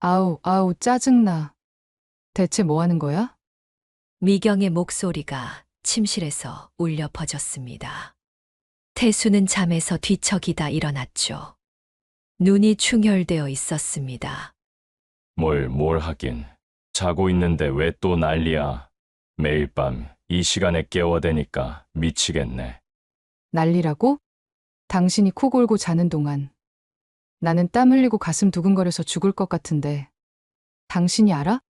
아우, 아우, 짜증나. 대체 뭐 하는 거야? 미경의 목소리가 침실에서 울려 퍼졌습니다. 태수는 잠에서 뒤척이다 일어났죠. 눈이 충혈되어 있었습니다. 뭘 하긴. 자고 있는데 왜 또 난리야. 매일 밤 이 시간에 깨워대니까 미치겠네. 난리라고? 당신이 코 골고 자는 동안. 나는 땀 흘리고 가슴 두근거려서 죽을 것 같은데. 당신이 알아?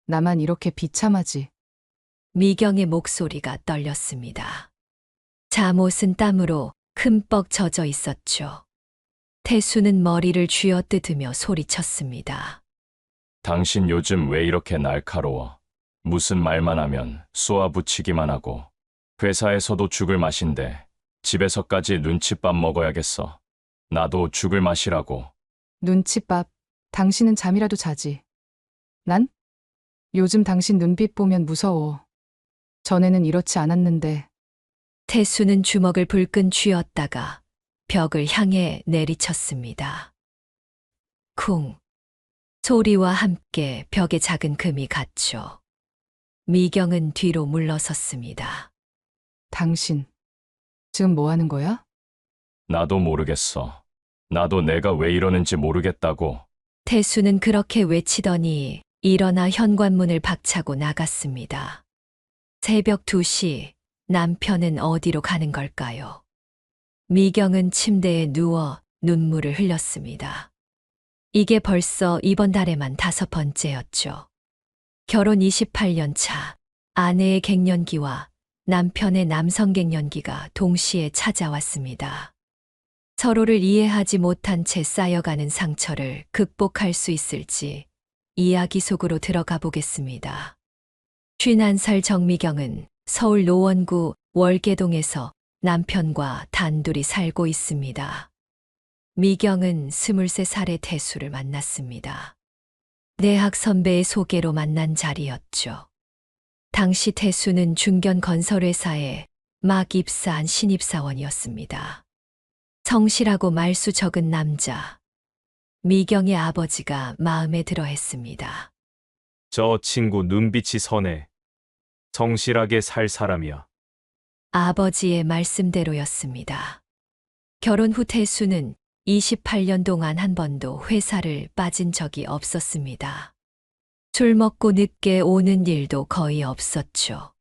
나만 이렇게 비참하지. 미경의 목소리가 떨렸습니다. 잠옷은 땀으로 흠뻑 젖어 있었죠. 태수는 머리를 쥐어뜯으며 소리쳤습니다. 당신 요즘 왜 이렇게 날카로워? 무슨 말만 하면 쏘아붙이기만 하고. 회사에서도 죽을 맛인데 집에서까지 눈칫밥 먹어야겠어. 나도 죽을 맛이라고. 눈칫밥. 당신은 잠이라도 자지. 난? 요즘 당신 눈빛 보면 무서워. 전에는 이렇지 않았는데. 태수는 주먹을 불끈 쥐었다가 벽을 향해 내리쳤습니다. 쿵. 소리와 함께 벽에 작은 금이 갔죠. 미경은 뒤로 물러섰습니다. 당신. 지금 뭐 하는 거야? 나도 모르겠어. 나도 내가 왜 이러는지 모르겠다고. 태수는 그렇게 외치더니 일어나 현관문을 박차고 나갔습니다. 새벽 2시, 남편은 어디로 가는 걸까요? 미경은 침대에 누워 눈물을 흘렸습니다. 이게 벌써 이번 달에만 5번째였죠. 결혼 28년 차, 아내의 갱년기와 남편의 남성 갱년기가 동시에 찾아왔습니다. 서로를 이해하지 못한 채 쌓여가는 상처를 극복할 수 있을지 이야기 속으로 들어가 보겠습니다. 51살 정미경은 서울 노원구 월계동에서 남편과 단둘이 살고 있습니다. 미경은 23살의 태수를 만났습니다. 대학 선배의 소개로 만난 자리였죠. 당시 태수는 중견 건설회사에 막 입사한 신입사원이었습니다. 성실하고 말수 적은 남자. 미경의 아버지가 마음에 들어 했습니다. 저 친구 눈빛이 선해. 성실하게 살 사람이야. 아버지의 말씀대로였습니다. 결혼 후 태수는 28년 동안 한 번도 회사를 빠진 적이 없었습니다. 술 먹고 늦게 오는 일도 거의 없었죠.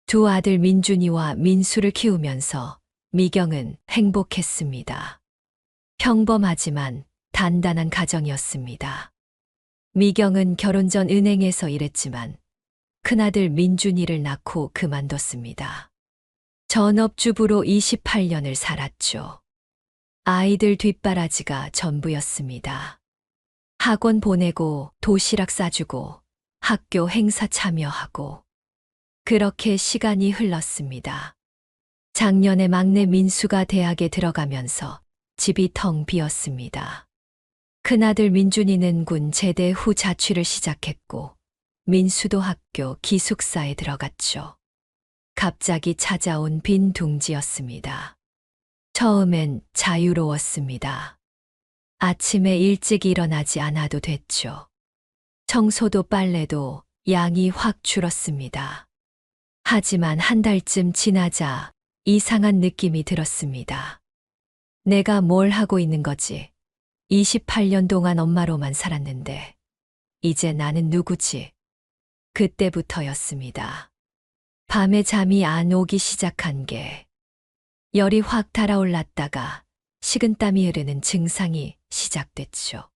두 아들 민준이와 민수를 키우면서 미경은 행복했습니다. 평범하지만 단단한 가정이었습니다. 미경은 결혼 전 은행에서 일했지만 큰아들 민준이를 낳고 그만뒀습니다. 전업주부로 28년을 살았죠. 아이들 뒷바라지가 전부였습니다. 학원 보내고 도시락 싸주고 학교 행사 참여하고 그렇게 시간이 흘렀습니다. 작년에 막내 민수가 대학에 들어가면서 집이 텅 비었습니다. 큰아들 민준이는 군 제대 후 자취를 시작했고 민수도 학교 기숙사에 들어갔죠. 갑자기 찾아온 빈 둥지였습니다. 처음엔 자유로웠습니다. 아침에 일찍 일어나지 않아도 됐죠. 청소도 빨래도 양이 확 줄었습니다. 하지만 한 달쯤 지나자 이상한 느낌이 들었습니다. 내가 뭘 하고 있는 거지? 28년 동안 엄마로만 살았는데 이제 나는 누구지? 그때부터였습니다. 밤에 잠이 안 오기 시작한 게 열이 확 달아올랐다가 식은땀이 흐르는 증상이 시작됐죠.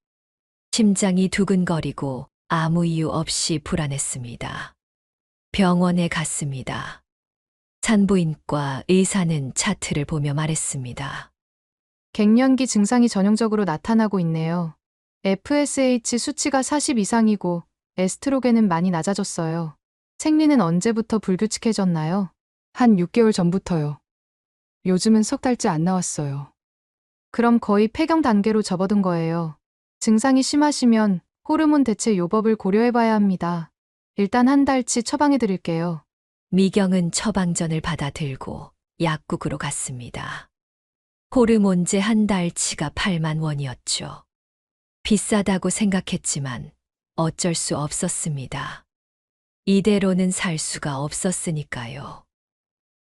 심장이 두근거리고 아무 이유 없이 불안했습니다. 병원에 갔습니다. 산부인과 의사는 차트를 보며 말했습니다. 갱년기 증상이 전형적으로 나타나고 있네요. FSH 수치가 40 이상이고 에스트로겐은 많이 낮아졌어요. 생리는 언제부터 불규칙해졌나요? 한 6개월 전부터요. 요즘은 석 달째 안 나왔어요. 그럼 거의 폐경 단계로 접어든 거예요. 증상이 심하시면 호르몬 대체 요법을 고려해봐야 합니다. 일단 한 달치 처방해 드릴게요. 미경은 처방전을 받아 들고 약국으로 갔습니다. 호르몬제 한 달치가 8만 원이었죠. 비싸다고 생각했지만 어쩔 수 없었습니다. 이대로는 살 수가 없었으니까요.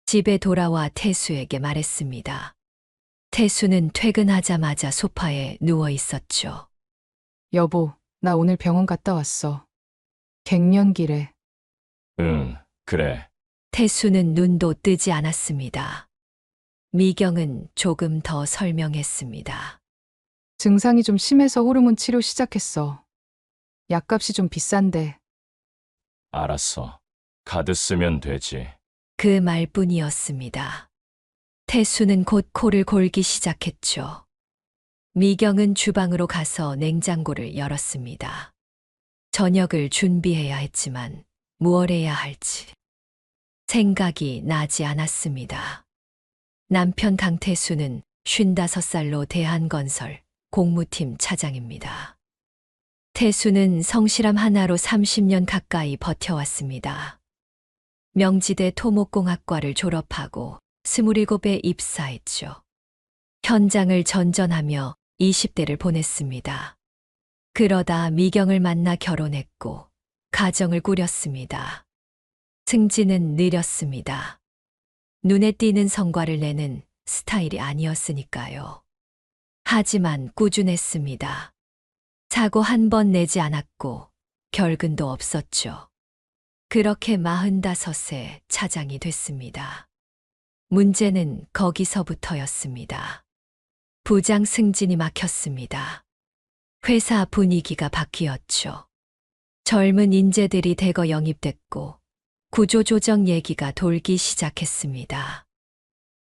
집에 돌아와 태수에게 말했습니다. 태수는 퇴근하자마자 소파에 누워 있었죠. 여보, 나 오늘 병원 갔다 왔어. 갱년기래. 응, 그래. 태수는 눈도 뜨지 않았습니다. 미경은 조금 더 설명했습니다. 증상이 좀 심해서 호르몬 치료 시작했어. 약값이 좀 비싼데. 알았어. 카드 쓰면 되지. 그 말뿐이었습니다. 태수는 곧 코를 골기 시작했죠. 미경은 주방으로 가서 냉장고를 열었습니다. 저녁을 준비해야 했지만 무얼 해야 할지 생각이 나지 않았습니다. 남편 강태수는 55살로 대한건설 공무팀 차장입니다. 태수는 성실함 하나로 30년 가까이 버텨왔습니다. 명지대 토목공학과를 졸업하고 27에 입사했죠. 현장을 전전하며 20대를 보냈습니다. 그러다 미경을 만나 결혼했고 가정을 꾸렸습니다. 승진은 느렸습니다. 눈에 띄는 성과를 내는 스타일이 아니었으니까요. 하지만 꾸준했습니다. 사고 한 번 내지 않았고 결근도 없었죠. 그렇게 45세 차장이 됐습니다. 문제는 거기서부터였습니다. 부장 승진이 막혔습니다. 회사 분위기가 바뀌었죠. 젊은 인재들이 대거 영입됐고 구조조정 얘기가 돌기 시작했습니다.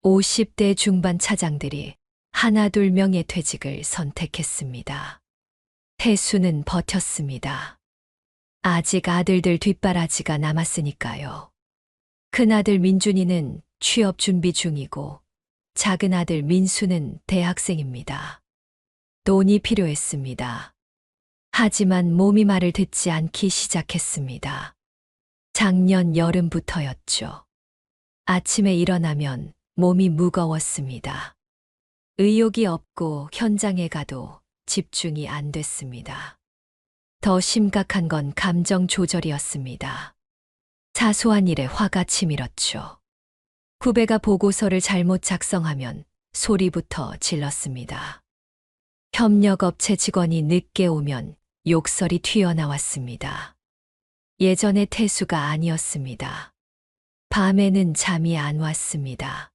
50대 중반 차장들이 하나둘 명예퇴직을 선택했습니다. 태수는 버텼습니다. 아직 아들들 뒷바라지가 남았으니까요. 큰아들 민준이는 취업 준비 중이고 작은 아들 민수는 대학생입니다. 돈이 필요했습니다. 하지만 몸이 말을 듣지 않기 시작했습니다. 작년 여름부터였죠. 아침에 일어나면 몸이 무거웠습니다. 의욕이 없고 현장에 가도 집중이 안 됐습니다. 더 심각한 건 감정 조절이었습니다. 사소한 일에 화가 치밀었죠. 후배가 보고서를 잘못 작성하면 소리부터 질렀습니다. 협력업체 직원이 늦게 오면 욕설이 튀어나왔습니다. 예전의 태수가 아니었습니다. 밤에는 잠이 안 왔습니다.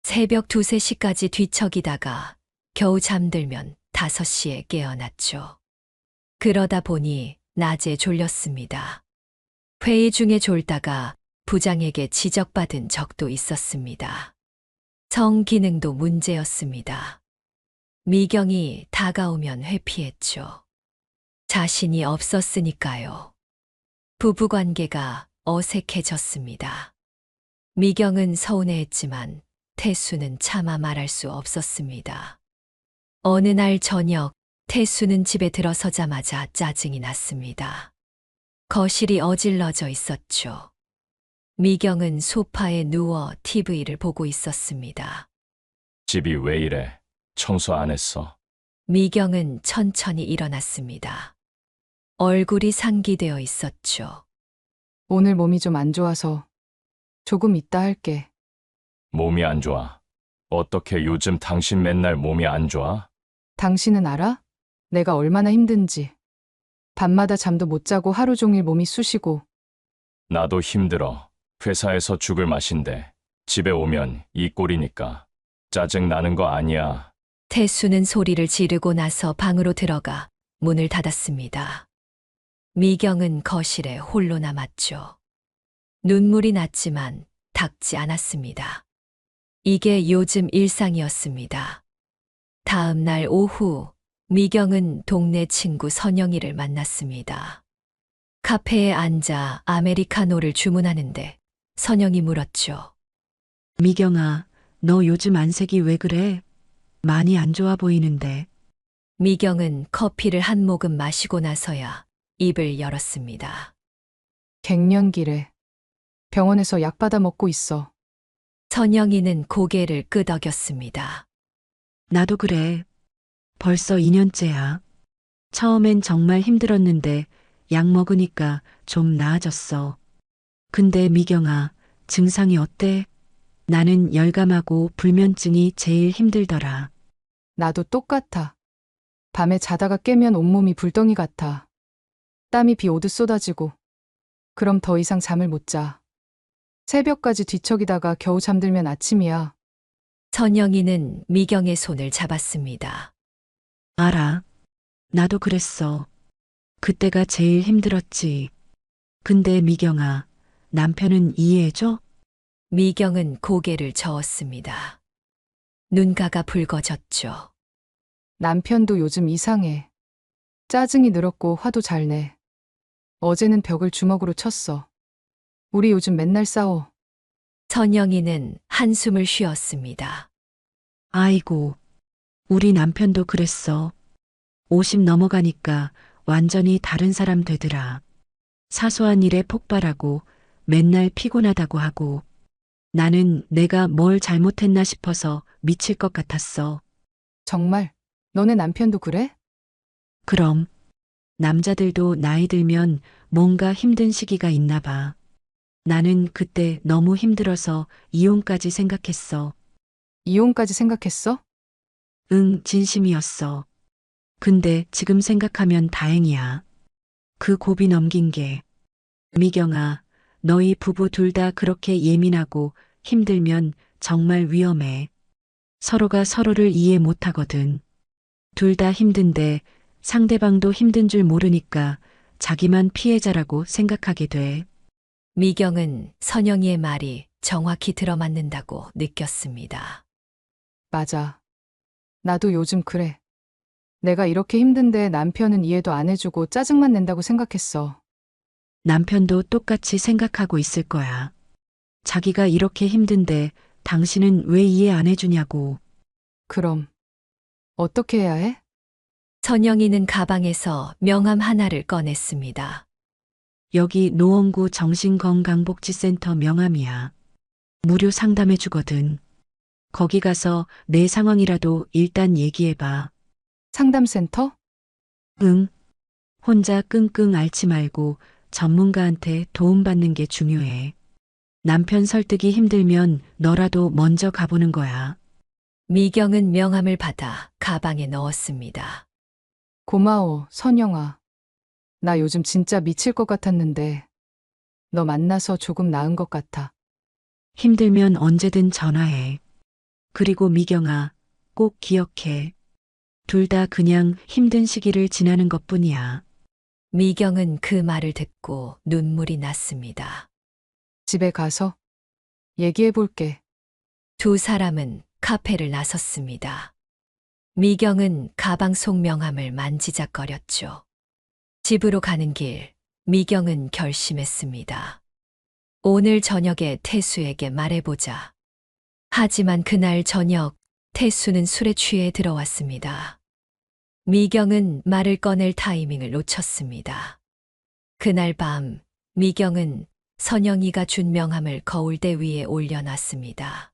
새벽 2, 3시까지 뒤척이다가 겨우 잠들면 5시에 깨어났죠. 그러다 보니 낮에 졸렸습니다. 회의 중에 졸다가 부장에게 지적받은 적도 있었습니다. 성기능도 문제였습니다. 미경이 다가오면 회피했죠. 자신이 없었으니까요. 부부관계가 어색해졌습니다. 미경은 서운해했지만 태수는 차마 말할 수 없었습니다. 어느 날 저녁 태수는 집에 들어서자마자 짜증이 났습니다. 거실이 어질러져 있었죠. 미경은 소파에 누워 TV를 보고 있었습니다. 집이 왜 이래? 청소 안 했어? 미경은 천천히 일어났습니다. 얼굴이 상기되어 있었죠. 오늘 몸이 좀 안 좋아서 조금 이따 할게. 몸이 안 좋아. 어떻게 요즘 당신 맨날 몸이 안 좋아? 당신은 알아? 내가 얼마나 힘든지. 밤마다 잠도 못 자고 하루 종일 몸이 쑤시고. 나도 힘들어. 회사에서 죽을 맛인데 집에 오면 이 꼴이니까. 짜증 나는 거 아니야. 태수는 소리를 지르고 나서 방으로 들어가 문을 닫았습니다. 미경은 거실에 홀로 남았죠. 눈물이 났지만 닦지 않았습니다. 이게 요즘 일상이었습니다. 다음 날 오후 미경은 동네 친구 선영이를 만났습니다. 카페에 앉아 아메리카노를 주문하는데 선영이 물었죠. 미경아, 너 요즘 안색이 왜 그래? 많이 안 좋아 보이는데. 미경은 커피를 한 모금 마시고 나서야 입을 열었습니다. 갱년기래. 병원에서 약 받아 먹고 있어. 선영이는 고개를 끄덕였습니다. 나도 그래. 벌써 2년째야. 처음엔 정말 힘들었는데 약 먹으니까 좀 나아졌어. 근데 미경아, 증상이 어때? 나는 열감하고 불면증이 제일 힘들더라. 나도 똑같아. 밤에 자다가 깨면 온몸이 불덩이 같아. 땀이 비 오듯 쏟아지고. 그럼 더 이상 잠을 못 자. 새벽까지 뒤척이다가 겨우 잠들면 아침이야. 선영이는 미경의 손을 잡았습니다. 알아. 나도 그랬어. 그때가 제일 힘들었지. 근데 미경아, 남편은 이해해줘? 미경은 고개를 저었습니다. 눈가가 붉어졌죠. 남편도 요즘 이상해. 짜증이 늘었고 화도 잘 내. 어제는 벽을 주먹으로 쳤어. 우리 요즘 맨날 싸워. 선영이는 한숨을 쉬었습니다. 아이고, 우리 남편도 그랬어. 50 넘어가니까 완전히 다른 사람 되더라. 사소한 일에 폭발하고 맨날 피곤하다고 하고 나는 내가 뭘 잘못했나 싶어서 미칠 것 같았어. 정말? 너네 남편도 그래? 그럼 남자들도 나이 들면 뭔가 힘든 시기가 있나 봐. 나는 그때 너무 힘들어서 이혼까지 생각했어. 이혼까지 생각했어? 응, 진심이었어. 근데 지금 생각하면 다행이야. 그 고비 넘긴 게. 미경아, 너희 부부 둘 다 그렇게 예민하고 힘들면 정말 위험해. 서로가 서로를 이해 못 하거든. 둘 다 힘든데 상대방도 힘든 줄 모르니까 자기만 피해자라고 생각하게 돼. 미경은 선영이의 말이 정확히 들어맞는다고 느꼈습니다. 맞아. 나도 요즘 그래. 내가 이렇게 힘든데 남편은 이해도 안 해주고 짜증만 낸다고 생각했어. 남편도 똑같이 생각하고 있을 거야. 자기가 이렇게 힘든데 당신은 왜 이해 안 해주냐고. 그럼 어떻게 해야 해? 선영이는 가방에서 명함 하나를 꺼냈습니다. 여기 노원구 정신건강복지센터 명함이야. 무료 상담해 주거든. 거기 가서 내 상황이라도 일단 얘기해봐. 상담센터? 응. 혼자 끙끙 앓지 말고 전문가한테 도움받는 게 중요해. 남편 설득이 힘들면 너라도 먼저 가보는 거야. 미경은 명함을 받아 가방에 넣었습니다. 고마워, 선영아. 나 요즘 진짜 미칠 것 같았는데 너 만나서 조금 나은 것 같아. 힘들면 언제든 전화해. 그리고 미경아, 꼭 기억해. 둘 다 그냥 힘든 시기를 지나는 것뿐이야. 미경은 그 말을 듣고 눈물이 났습니다. 집에 가서 얘기해 볼게. 두 사람은 카페를 나섰습니다. 미경은 가방 속 명함을 만지작거렸죠. 집으로 가는 길, 미경은 결심했습니다. 오늘 저녁에 태수에게 말해보자. 하지만 그날 저녁, 태수는 술에 취해 들어왔습니다. 미경은 말을 꺼낼 타이밍을 놓쳤습니다. 그날 밤, 미경은 선영이가 준 명함을 거울대 위에 올려놨습니다.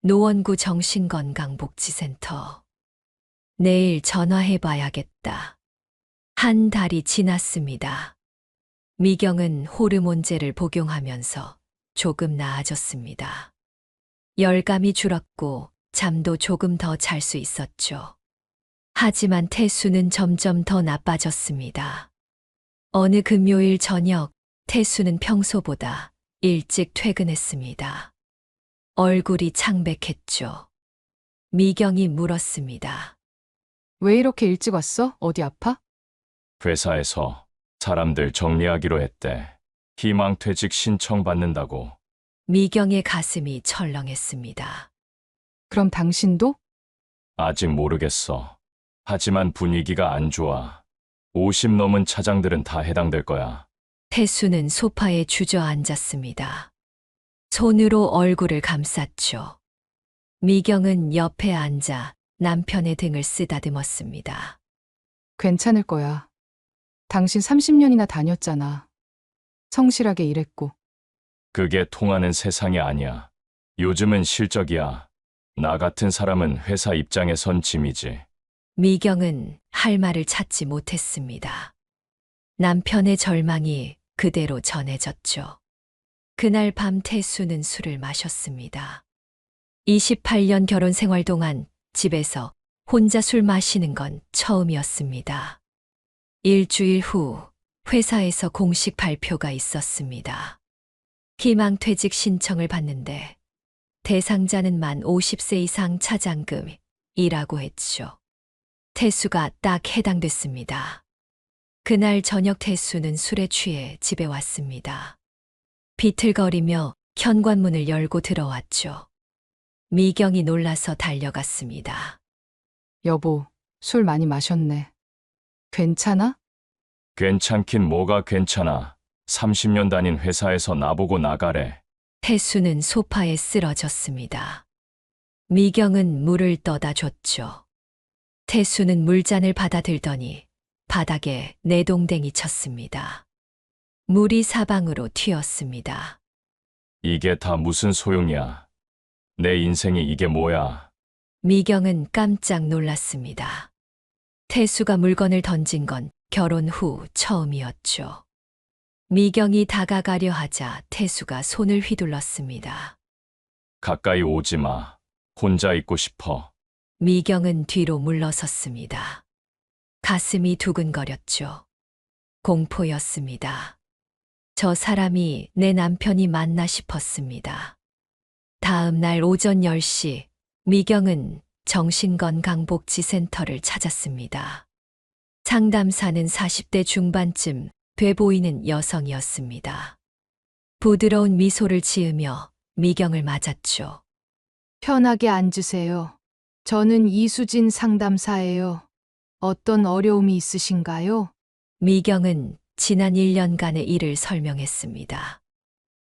노원구 정신건강복지센터. 내일 전화해봐야겠다. 한 달이 지났습니다. 미경은 호르몬제를 복용하면서 조금 나아졌습니다. 열감이 줄었고 잠도 조금 더 잘 수 있었죠. 하지만 태수는 점점 더 나빠졌습니다. 어느 금요일 저녁, 태수는 평소보다 일찍 퇴근했습니다. 얼굴이 창백했죠. 미경이 물었습니다. 왜 이렇게 일찍 왔어? 어디 아파? 회사에서 사람들 정리하기로 했대. 희망퇴직 신청받는다고. 미경의 가슴이 철렁했습니다. 그럼 당신도? 아직 모르겠어. 하지만 분위기가 안 좋아. 50 넘은 차장들은 다 해당될 거야. 태수는 소파에 주저앉았습니다. 손으로 얼굴을 감쌌죠. 미경은 옆에 앉아 남편의 등을 쓰다듬었습니다. 괜찮을 거야. 당신 30년이나 다녔잖아. 성실하게 일했고. 그게 통하는 세상이 아니야. 요즘은 실적이야. 나 같은 사람은 회사 입장에 선 짐이지. 미경은 할 말을 찾지 못했습니다. 남편의 절망이 그대로 전해졌죠. 그날 밤 태수는 술을 마셨습니다. 28년 결혼 생활 동안 집에서 혼자 술 마시는 건 처음이었습니다. 일주일 후 회사에서 공식 발표가 있었습니다. 희망퇴직 신청을 받는데 대상자는 만 50세 이상 차장금이라고 했죠. 태수가 딱 해당됐습니다. 그날 저녁 태수는 술에 취해 집에 왔습니다. 비틀거리며 현관문을 열고 들어왔죠. 미경이 놀라서 달려갔습니다. 여보, 술 많이 마셨네. 괜찮아? 괜찮긴 뭐가 괜찮아. 30년 다닌 회사에서 나보고 나가래. 태수는 소파에 쓰러졌습니다. 미경은 물을 떠다 줬죠. 태수는 물잔을 받아들더니 바닥에 내동댕이 쳤습니다. 물이 사방으로 튀었습니다. 이게 다 무슨 소용이야. 내 인생이 이게 뭐야. 미경은 깜짝 놀랐습니다. 태수가 물건을 던진 건 결혼 후 처음이었죠. 미경이 다가가려 하자 태수가 손을 휘둘렀습니다. 가까이 오지 마. 혼자 있고 싶어. 미경은 뒤로 물러섰습니다. 가슴이 두근거렸죠. 공포였습니다. 저 사람이 내 남편이 맞나 싶었습니다. 다음 날 오전 10시, 미경은 정신건강복지센터를 찾았습니다. 상담사는 40대 중반쯤 돼 보이는 여성이었습니다. 부드러운 미소를 지으며 미경을 맞았죠. 편하게 앉으세요. 저는 이수진 상담사예요. 어떤 어려움이 있으신가요? 미경은 지난 1년간의 일을 설명했습니다.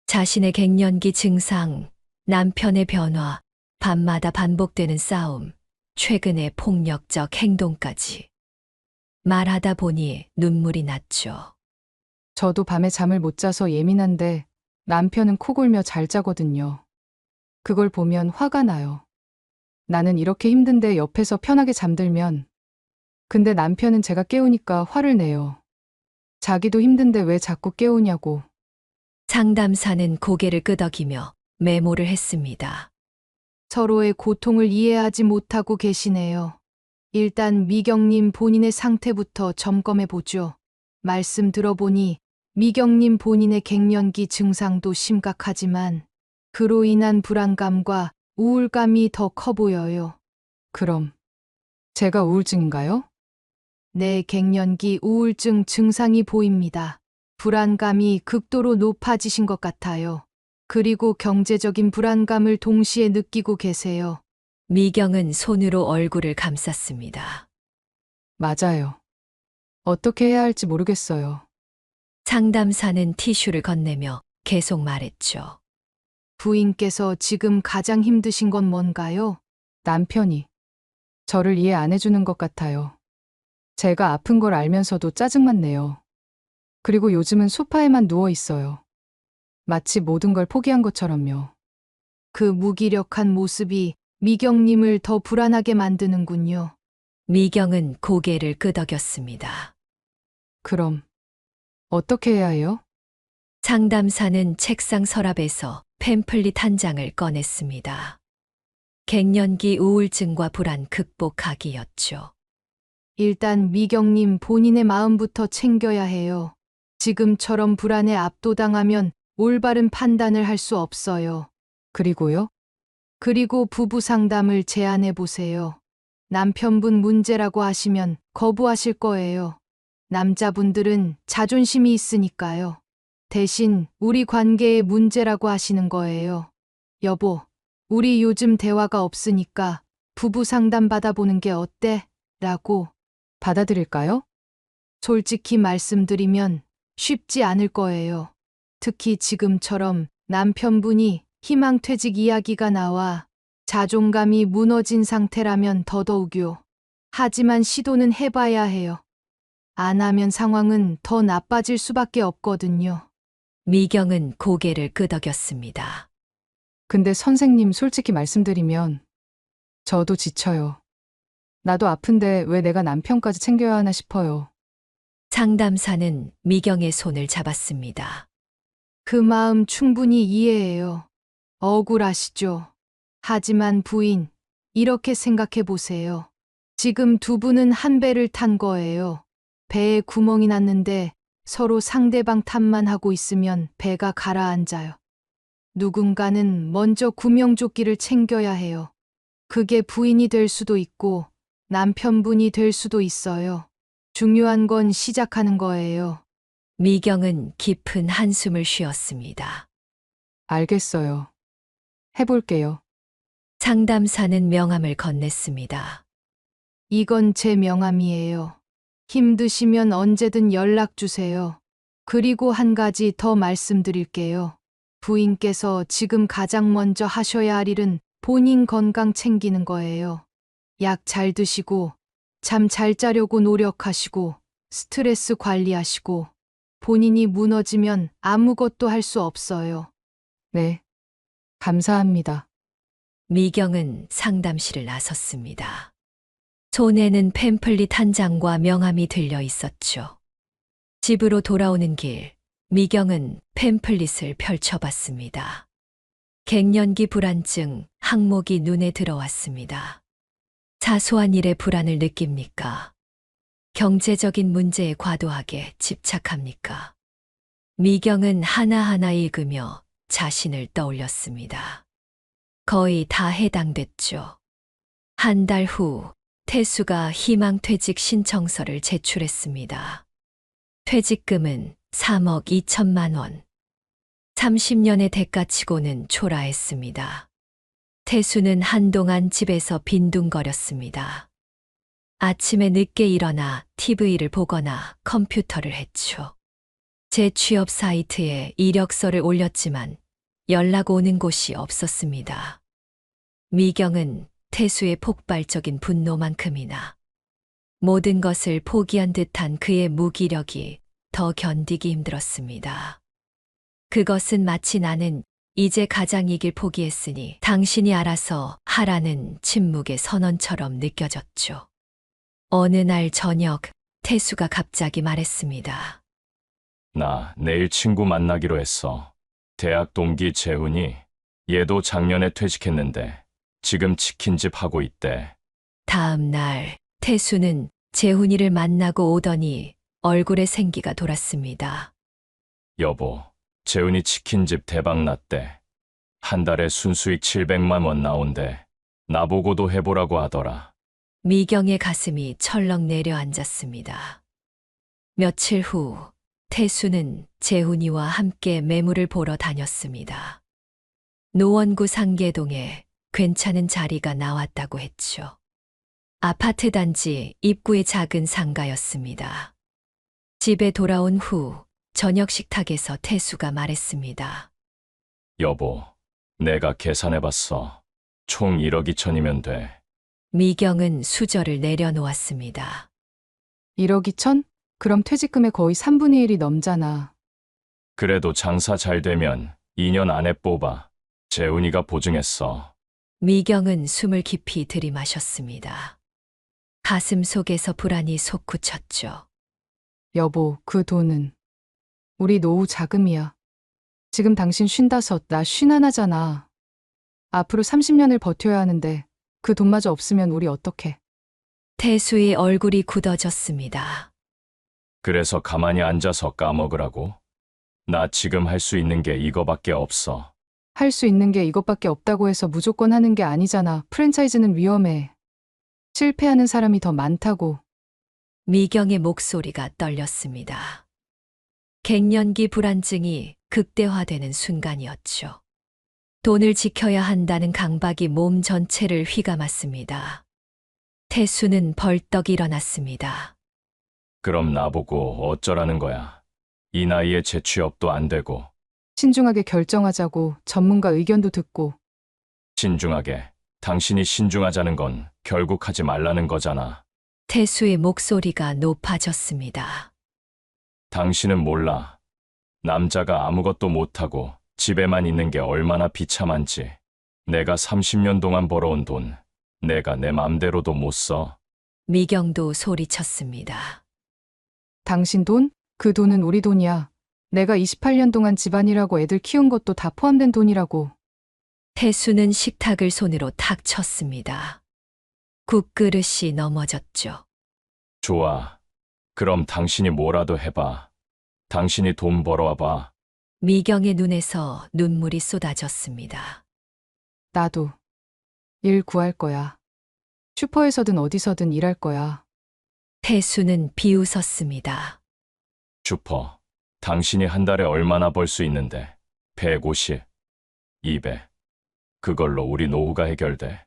자신의 갱년기 증상, 남편의 변화, 밤마다 반복되는 싸움, 최근의 폭력적 행동까지. 말하다 보니 눈물이 났죠. 저도 밤에 잠을 못 자서 예민한데 남편은 코 골며 잘 자거든요. 그걸 보면 화가 나요. 나는 이렇게 힘든데 옆에서 편하게 잠들면. 근데 남편은 제가 깨우니까 화를 내요. 자기도 힘든데 왜 자꾸 깨우냐고. 상담사는 고개를 끄덕이며 메모를 했습니다. 서로의 고통을 이해하지 못하고 계시네요. 일단 미경님 본인의 상태부터 점검해 보죠. 말씀 들어보니 미경님 본인의 갱년기 증상도 심각하지만 그로 인한 불안감과 우울감이 더 커 보여요. 그럼 제가 우울증인가요? 네, 갱년기 우울증 증상이 보입니다. 불안감이 극도로 높아지신 것 같아요. 그리고 경제적인 불안감을 동시에 느끼고 계세요. 미경은 손으로 얼굴을 감쌌습니다. 맞아요. 어떻게 해야 할지 모르겠어요. 상담사는 티슈를 건네며 계속 말했죠. 부인께서 지금 가장 힘드신 건 뭔가요? 남편이 저를 이해 안 해주는 것 같아요. 제가 아픈 걸 알면서도 짜증만 내요. 그리고 요즘은 소파에만 누워 있어요. 마치 모든 걸 포기한 것처럼요. 그 무기력한 모습이 미경님을 더 불안하게 만드는군요. 미경은 고개를 끄덕였습니다. 그럼 어떻게 해야 해요? 상담사는 책상 서랍에서 팸플릿 한 장을 꺼냈습니다. 갱년기 우울증과 불안 극복하기였죠. 일단 미경님 본인의 마음부터 챙겨야 해요. 지금처럼 불안에 압도당하면 올바른 판단을 할 수 없어요. 그리고요? 그리고 부부 상담을 제안해 보세요. 남편분 문제라고 하시면 거부하실 거예요. 남자분들은 자존심이 있으니까요. 대신 우리 관계의 문제라고 하시는 거예요. 여보, 우리 요즘 대화가 없으니까 부부 상담 받아보는 게 어때? 라고 받아들일까요? 솔직히 말씀드리면 쉽지 않을 거예요. 특히 지금처럼 남편분이 희망퇴직 이야기가 나와 자존감이 무너진 상태라면 더더욱요. 하지만 시도는 해봐야 해요. 안 하면 상황은 더 나빠질 수밖에 없거든요. 미경은 고개를 끄덕였습니다. 근데 선생님 솔직히 말씀드리면 저도 지쳐요. 나도 아픈데 왜 내가 남편까지 챙겨야 하나 싶어요. 상담사는 미경의 손을 잡았습니다. 그 마음 충분히 이해해요. 억울하시죠? 하지만 부인, 이렇게 생각해 보세요. 지금 두 분은 한 배를 탄 거예요. 배에 구멍이 났는데 서로 상대방 탓만 하고 있으면 배가 가라앉아요. 누군가는 먼저 구명조끼를 챙겨야 해요. 그게 부인이 될 수도 있고 남편분이 될 수도 있어요. 중요한 건 시작하는 거예요. 미경은 깊은 한숨을 쉬었습니다. 알겠어요. 해볼게요. 상담사는 명함을 건넸습니다. 이건 제 명함이에요. 힘드시면 언제든 연락 주세요. 그리고 한 가지 더 말씀드릴게요. 부인께서 지금 가장 먼저 하셔야 할 일은 본인 건강 챙기는 거예요. 약 잘 드시고, 잠 잘 자려고 노력하시고, 스트레스 관리하시고, 본인이 무너지면 아무것도 할 수 없어요. 네. 감사합니다. 미경은 상담실을 나섰습니다. 손에는 팸플릿 한 장과 명함이 들려 있었죠. 집으로 돌아오는 길, 미경은 팸플릿을 펼쳐봤습니다. 갱년기 불안증 항목이 눈에 들어왔습니다. 사소한 일에 불안을 느낍니까? 경제적인 문제에 과도하게 집착합니까? 미경은 하나하나 읽으며 자신을 떠올렸습니다. 거의 다 해당됐죠. 한 달 후 태수가 희망퇴직 신청서를 제출했습니다. 퇴직금은 3억 2천만 원. 30년의 대가치고는 초라했습니다. 태수는 한동안 집에서 빈둥거렸습니다. 아침에 늦게 일어나 TV를 보거나 컴퓨터를 했죠. 재취업 사이트에 이력서를 올렸지만 연락 오는 곳이 없었습니다. 미경은 태수의 폭발적인 분노만큼이나 모든 것을 포기한 듯한 그의 무기력이 더 견디기 힘들었습니다. 그것은 마치 나는 이제 가장 이 길 포기했으니 당신이 알아서 하라는 침묵의 선언처럼 느껴졌죠. 어느 날 저녁 태수가 갑자기 말했습니다. 나 내일 친구 만나기로 했어. 대학 동기 재훈이. 얘도 작년에 퇴직했는데 지금 치킨집 하고 있대. 다음 날 태수는 재훈이를 만나고 오더니 얼굴에 생기가 돌았습니다. 여보, 재훈이 치킨집 대박 났대. 한 달에 순수익 700만 원 나온대. 나보고도 해보라고 하더라. 미경의 가슴이 철렁 내려앉았습니다. 며칠 후 태수는 재훈이와 함께 매물을 보러 다녔습니다. 노원구 상계동에 괜찮은 자리가 나왔다고 했죠. 아파트 단지 입구의 작은 상가였습니다. 집에 돌아온 후 저녁 식탁에서 태수가 말했습니다. 여보, 내가 계산해봤어. 총 1억 2천이면 돼. 미경은 수저를 내려놓았습니다. 1억 2천? 그럼 퇴직금의 거의 3분의 1이 넘잖아. 그래도 장사 잘 되면 2년 안에 뽑아. 재훈이가 보증했어. 미경은 숨을 깊이 들이마셨습니다. 가슴 속에서 불안이 솟구쳤죠. 여보, 그 돈은 우리 노후 자금이야. 지금 당신 55, 나 51하잖아. 앞으로 30년을 버텨야 하는데 그 돈마저 없으면 우리 어떡해? 태수의 얼굴이 굳어졌습니다. 그래서 가만히 앉아서 까먹으라고? 나 지금 할 수 있는 게 이거밖에 없어. 할 수 있는 게 이것밖에 없다고 해서 무조건 하는 게 아니잖아. 프랜차이즈는 위험해. 실패하는 사람이 더 많다고. 미경의 목소리가 떨렸습니다. 갱년기 불안증이 극대화되는 순간이었죠. 돈을 지켜야 한다는 강박이 몸 전체를 휘감았습니다. 태수는 벌떡 일어났습니다. 그럼 나보고 어쩌라는 거야. 이 나이에 재취업도 안 되고. 신중하게 결정하자고, 전문가 의견도 듣고. 신중하게. 당신이 신중하자는 건 결국 하지 말라는 거잖아. 태수의 목소리가 높아졌습니다. 당신은 몰라. 남자가 아무것도 못하고 집에만 있는 게 얼마나 비참한지. 내가 30년 동안 벌어온 돈, 내가 내 맘대로도 못 써. 미경도 소리쳤습니다. 당신 돈? 그 돈은 우리 돈이야. 내가 28년 동안 집안일하고 애들 키운 것도 다 포함된 돈이라고. 태수는 식탁을 손으로 탁 쳤습니다. 국그릇이 넘어졌죠. 좋아. 그럼 당신이 뭐라도 해봐. 당신이 돈 벌어와봐. 미경의 눈에서 눈물이 쏟아졌습니다. 나도 일 구할 거야. 슈퍼에서든 어디서든 일할 거야. 태수는 비웃었습니다. 슈퍼. 당신이 한 달에 얼마나 벌 수 있는데? 150, 200. 그걸로 우리 노후가 해결돼.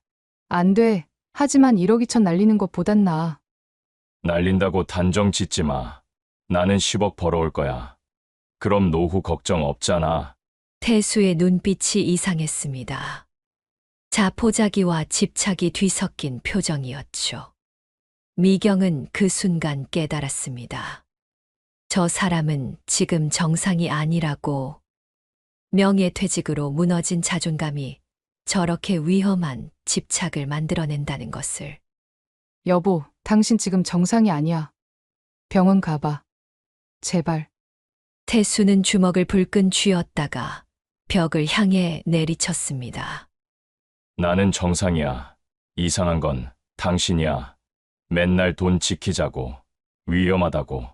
안 돼. 하지만 1억 2천 날리는 것보단 나아. 날린다고 단정 짓지 마. 나는 10억 벌어올 거야. 그럼 노후 걱정 없잖아. 태수의 눈빛이 이상했습니다. 자포자기와 집착이 뒤섞인 표정이었죠. 미경은 그 순간 깨달았습니다. 저 사람은 지금 정상이 아니라고. 명예퇴직으로 무너진 자존감이 저렇게 위험한 집착을 만들어낸다는 것을. 여보, 당신 지금 정상이 아니야. 병원 가봐. 제발. 태수는 주먹을 불끈 쥐었다가 벽을 향해 내리쳤습니다. 나는 정상이야. 이상한 건 당신이야. 맨날 돈 지키자고. 위험하다고.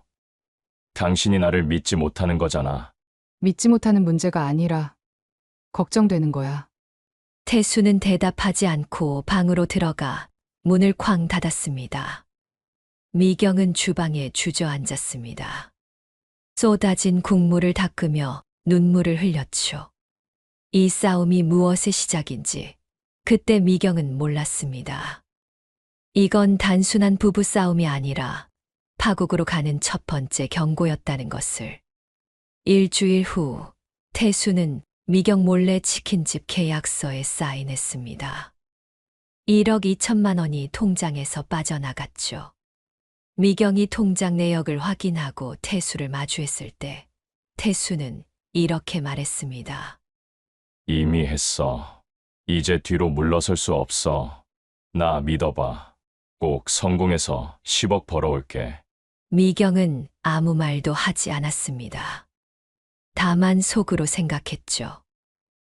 당신이 나를 믿지 못하는 거잖아. 믿지 못하는 문제가 아니라 걱정되는 거야. 태수는 대답하지 않고 방으로 들어가 문을 쾅 닫았습니다. 미경은 주방에 주저앉았습니다. 쏟아진 국물을 닦으며 눈물을 흘렸죠. 이 싸움이 무엇의 시작인지 그때 미경은 몰랐습니다. 이건 단순한 부부 싸움이 아니라 파국으로 가는 첫 번째 경고였다는 것을. 일주일 후 태수는 미경 몰래 치킨집 계약서에 사인했습니다. 1억 2천만 원이 통장에서 빠져나갔죠. 미경이 통장 내역을 확인하고 태수를 마주했을 때 태수는 이렇게 말했습니다. 이미 했어. 이제 뒤로 물러설 수 없어. 나 믿어봐. 꼭 성공해서 10억 벌어올게. 미경은 아무 말도 하지 않았습니다. 다만 속으로 생각했죠.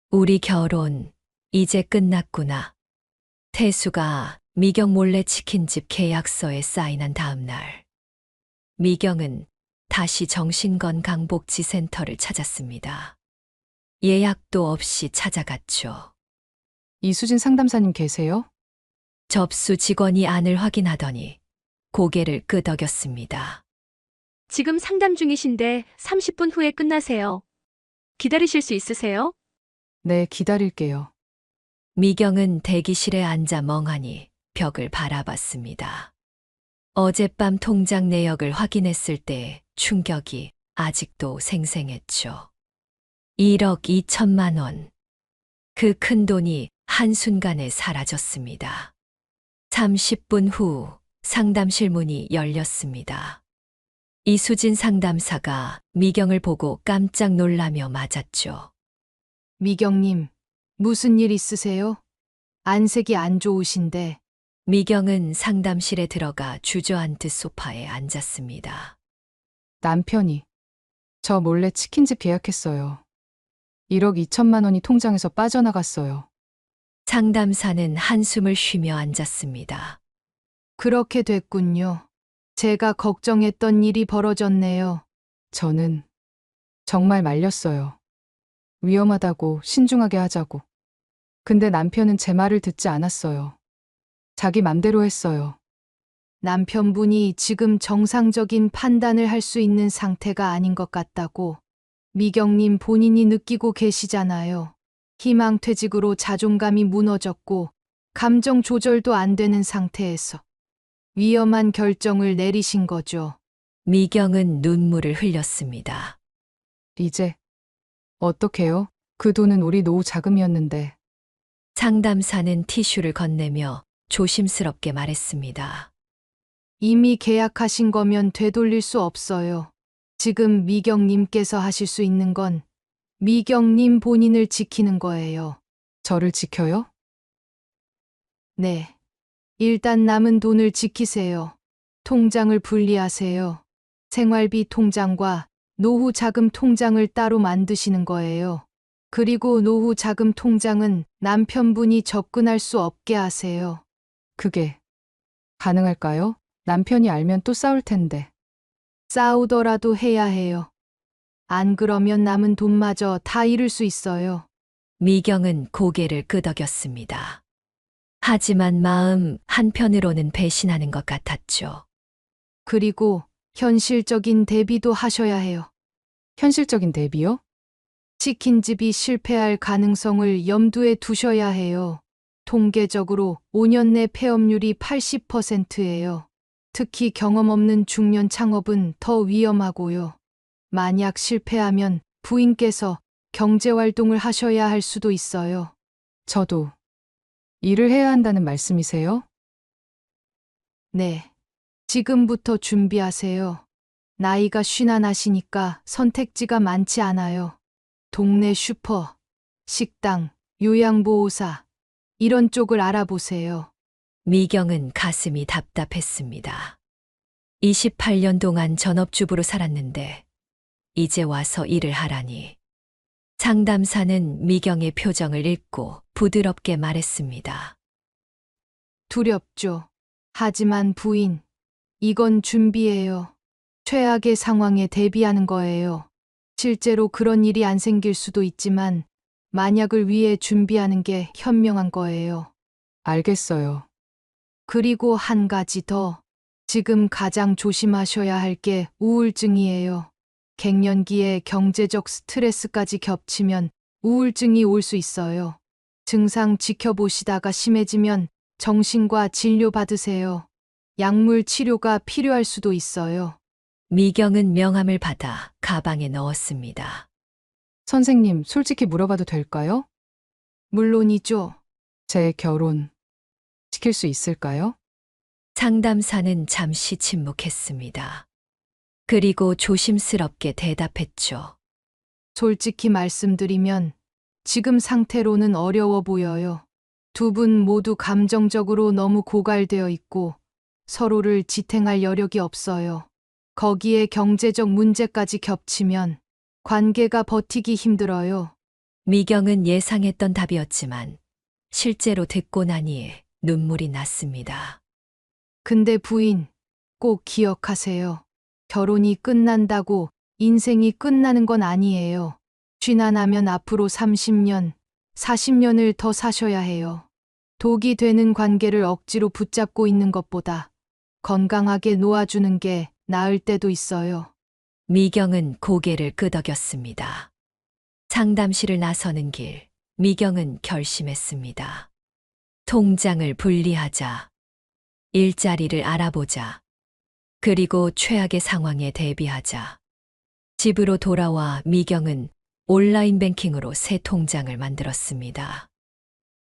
우리 결혼 이제 끝났구나. 태수가 미경 몰래 치킨집 계약서에 사인한 다음 날, 미경은 다시 정신건강복지센터를 찾았습니다. 예약도 없이 찾아갔죠. 이수진 상담사님 계세요? 접수 직원이 안을 확인하더니 고개를 끄덕였습니다. 지금 상담 중이신데 30분 후에 끝나세요. 기다리실 수 있으세요? 네, 기다릴게요. 미경은 대기실에 앉아 멍하니 벽을 바라봤습니다. 어젯밤 통장 내역을 확인했을 때 충격이 아직도 생생했죠. 1억 2천만 원. 그 큰 돈이 한순간에 사라졌습니다. 30분 후 상담실 문이 열렸습니다. 이수진 상담사가 미경을 보고 깜짝 놀라며 맞았죠. 미경님, 무슨 일 있으세요? 안색이 안 좋으신데. 미경은 상담실에 들어가 주저앉듯 소파에 앉았습니다. 남편이 저 몰래 치킨집 계약했어요. 1억 2천만 원이 통장에서 빠져나갔어요. 상담사는 한숨을 쉬며 앉았습니다. 그렇게 됐군요. 제가 걱정했던 일이 벌어졌네요. 저는 정말 말렸어요. 위험하다고 신중하게 하자고. 근데 남편은 제 말을 듣지 않았어요. 자기 맘대로 했어요. 남편분이 지금 정상적인 판단을 할 수 있는 상태가 아닌 것 같다고 미경님 본인이 느끼고 계시잖아요. 희망퇴직으로 자존감이 무너졌고 감정 조절도 안 되는 상태에서 위험한 결정을 내리신 거죠. 미경은 눈물을 흘렸습니다. 이제 어떡해요? 그 돈은 우리 노후 자금이었는데. 상담사는 티슈를 건네며 조심스럽게 말했습니다. 이미 계약하신 거면 되돌릴 수 없어요. 지금 미경님께서 하실 수 있는 건 미경님 본인을 지키는 거예요. 저를 지켜요? 네. 일단 남은 돈을 지키세요. 통장을 분리하세요. 생활비 통장과 노후 자금 통장을 따로 만드시는 거예요. 그리고 노후 자금 통장은 남편분이 접근할 수 없게 하세요. 그게 가능할까요? 남편이 알면 또 싸울 텐데. 싸우더라도 해야 해요. 안 그러면 남은 돈마저 다 잃을 수 있어요. 미경은 고개를 끄덕였습니다. 하지만 마음 한편으로는 배신하는 것 같았죠. 그리고 현실적인 대비도 하셔야 해요. 현실적인 대비요? 치킨집이 실패할 가능성을 염두에 두셔야 해요. 통계적으로 5년 내 폐업률이 80%예요. 특히 경험 없는 중년 창업은 더 위험하고요. 만약 실패하면 부인께서 경제활동을 하셔야 할 수도 있어요. 저도 일을 해야 한다는 말씀이세요? 네. 지금부터 준비하세요. 나이가 51이시니까 선택지가 많지 않아요. 동네 슈퍼, 식당, 요양보호사, 이런 쪽을 알아보세요. 미경은 가슴이 답답했습니다. 28년 동안 전업주부로 살았는데 이제 와서 일을 하라니. 상담사는 미경의 표정을 읽고 부드럽게 말했습니다. 두렵죠. 하지만 부인, 이건 준비예요. 최악의 상황에 대비하는 거예요. 실제로 그런 일이 안 생길 수도 있지만 만약을 위해 준비하는 게 현명한 거예요. 알겠어요. 그리고 한 가지 더. 지금 가장 조심하셔야 할 게 우울증이에요. 갱년기에 경제적 스트레스까지 겹치면 우울증이 올 수 있어요. 증상 지켜보시다가 심해지면 정신과 진료 받으세요. 약물 치료가 필요할 수도 있어요. 미경은 명함을 받아 가방에 넣었습니다. 선생님, 솔직히 물어봐도 될까요? 물론이죠. 제 결혼 시킬 수 있을까요? 상담사는 잠시 침묵했습니다. 그리고 조심스럽게 대답했죠. 솔직히 말씀드리면 지금 상태로는 어려워 보여요. 두 분 모두 감정적으로 너무 고갈되어 있고 서로를 지탱할 여력이 없어요. 거기에 경제적 문제까지 겹치면 관계가 버티기 힘들어요. 미경은 예상했던 답이었지만 실제로 듣고 나니 눈물이 났습니다. 근데 부인, 꼭 기억하세요. 결혼이 끝난다고 인생이 끝나는 건 아니에요. 쥐나 나면 앞으로 30년, 40년을 더 사셔야 해요. 독이 되는 관계를 억지로 붙잡고 있는 것보다 건강하게 놓아주는 게 나을 때도 있어요. 미경은 고개를 끄덕였습니다. 상담실을 나서는 길, 미경은 결심했습니다. 통장을 분리하자. 일자리를 알아보자. 그리고 최악의 상황에 대비하자. 집으로 돌아와 미경은 온라인 뱅킹으로 새 통장을 만들었습니다.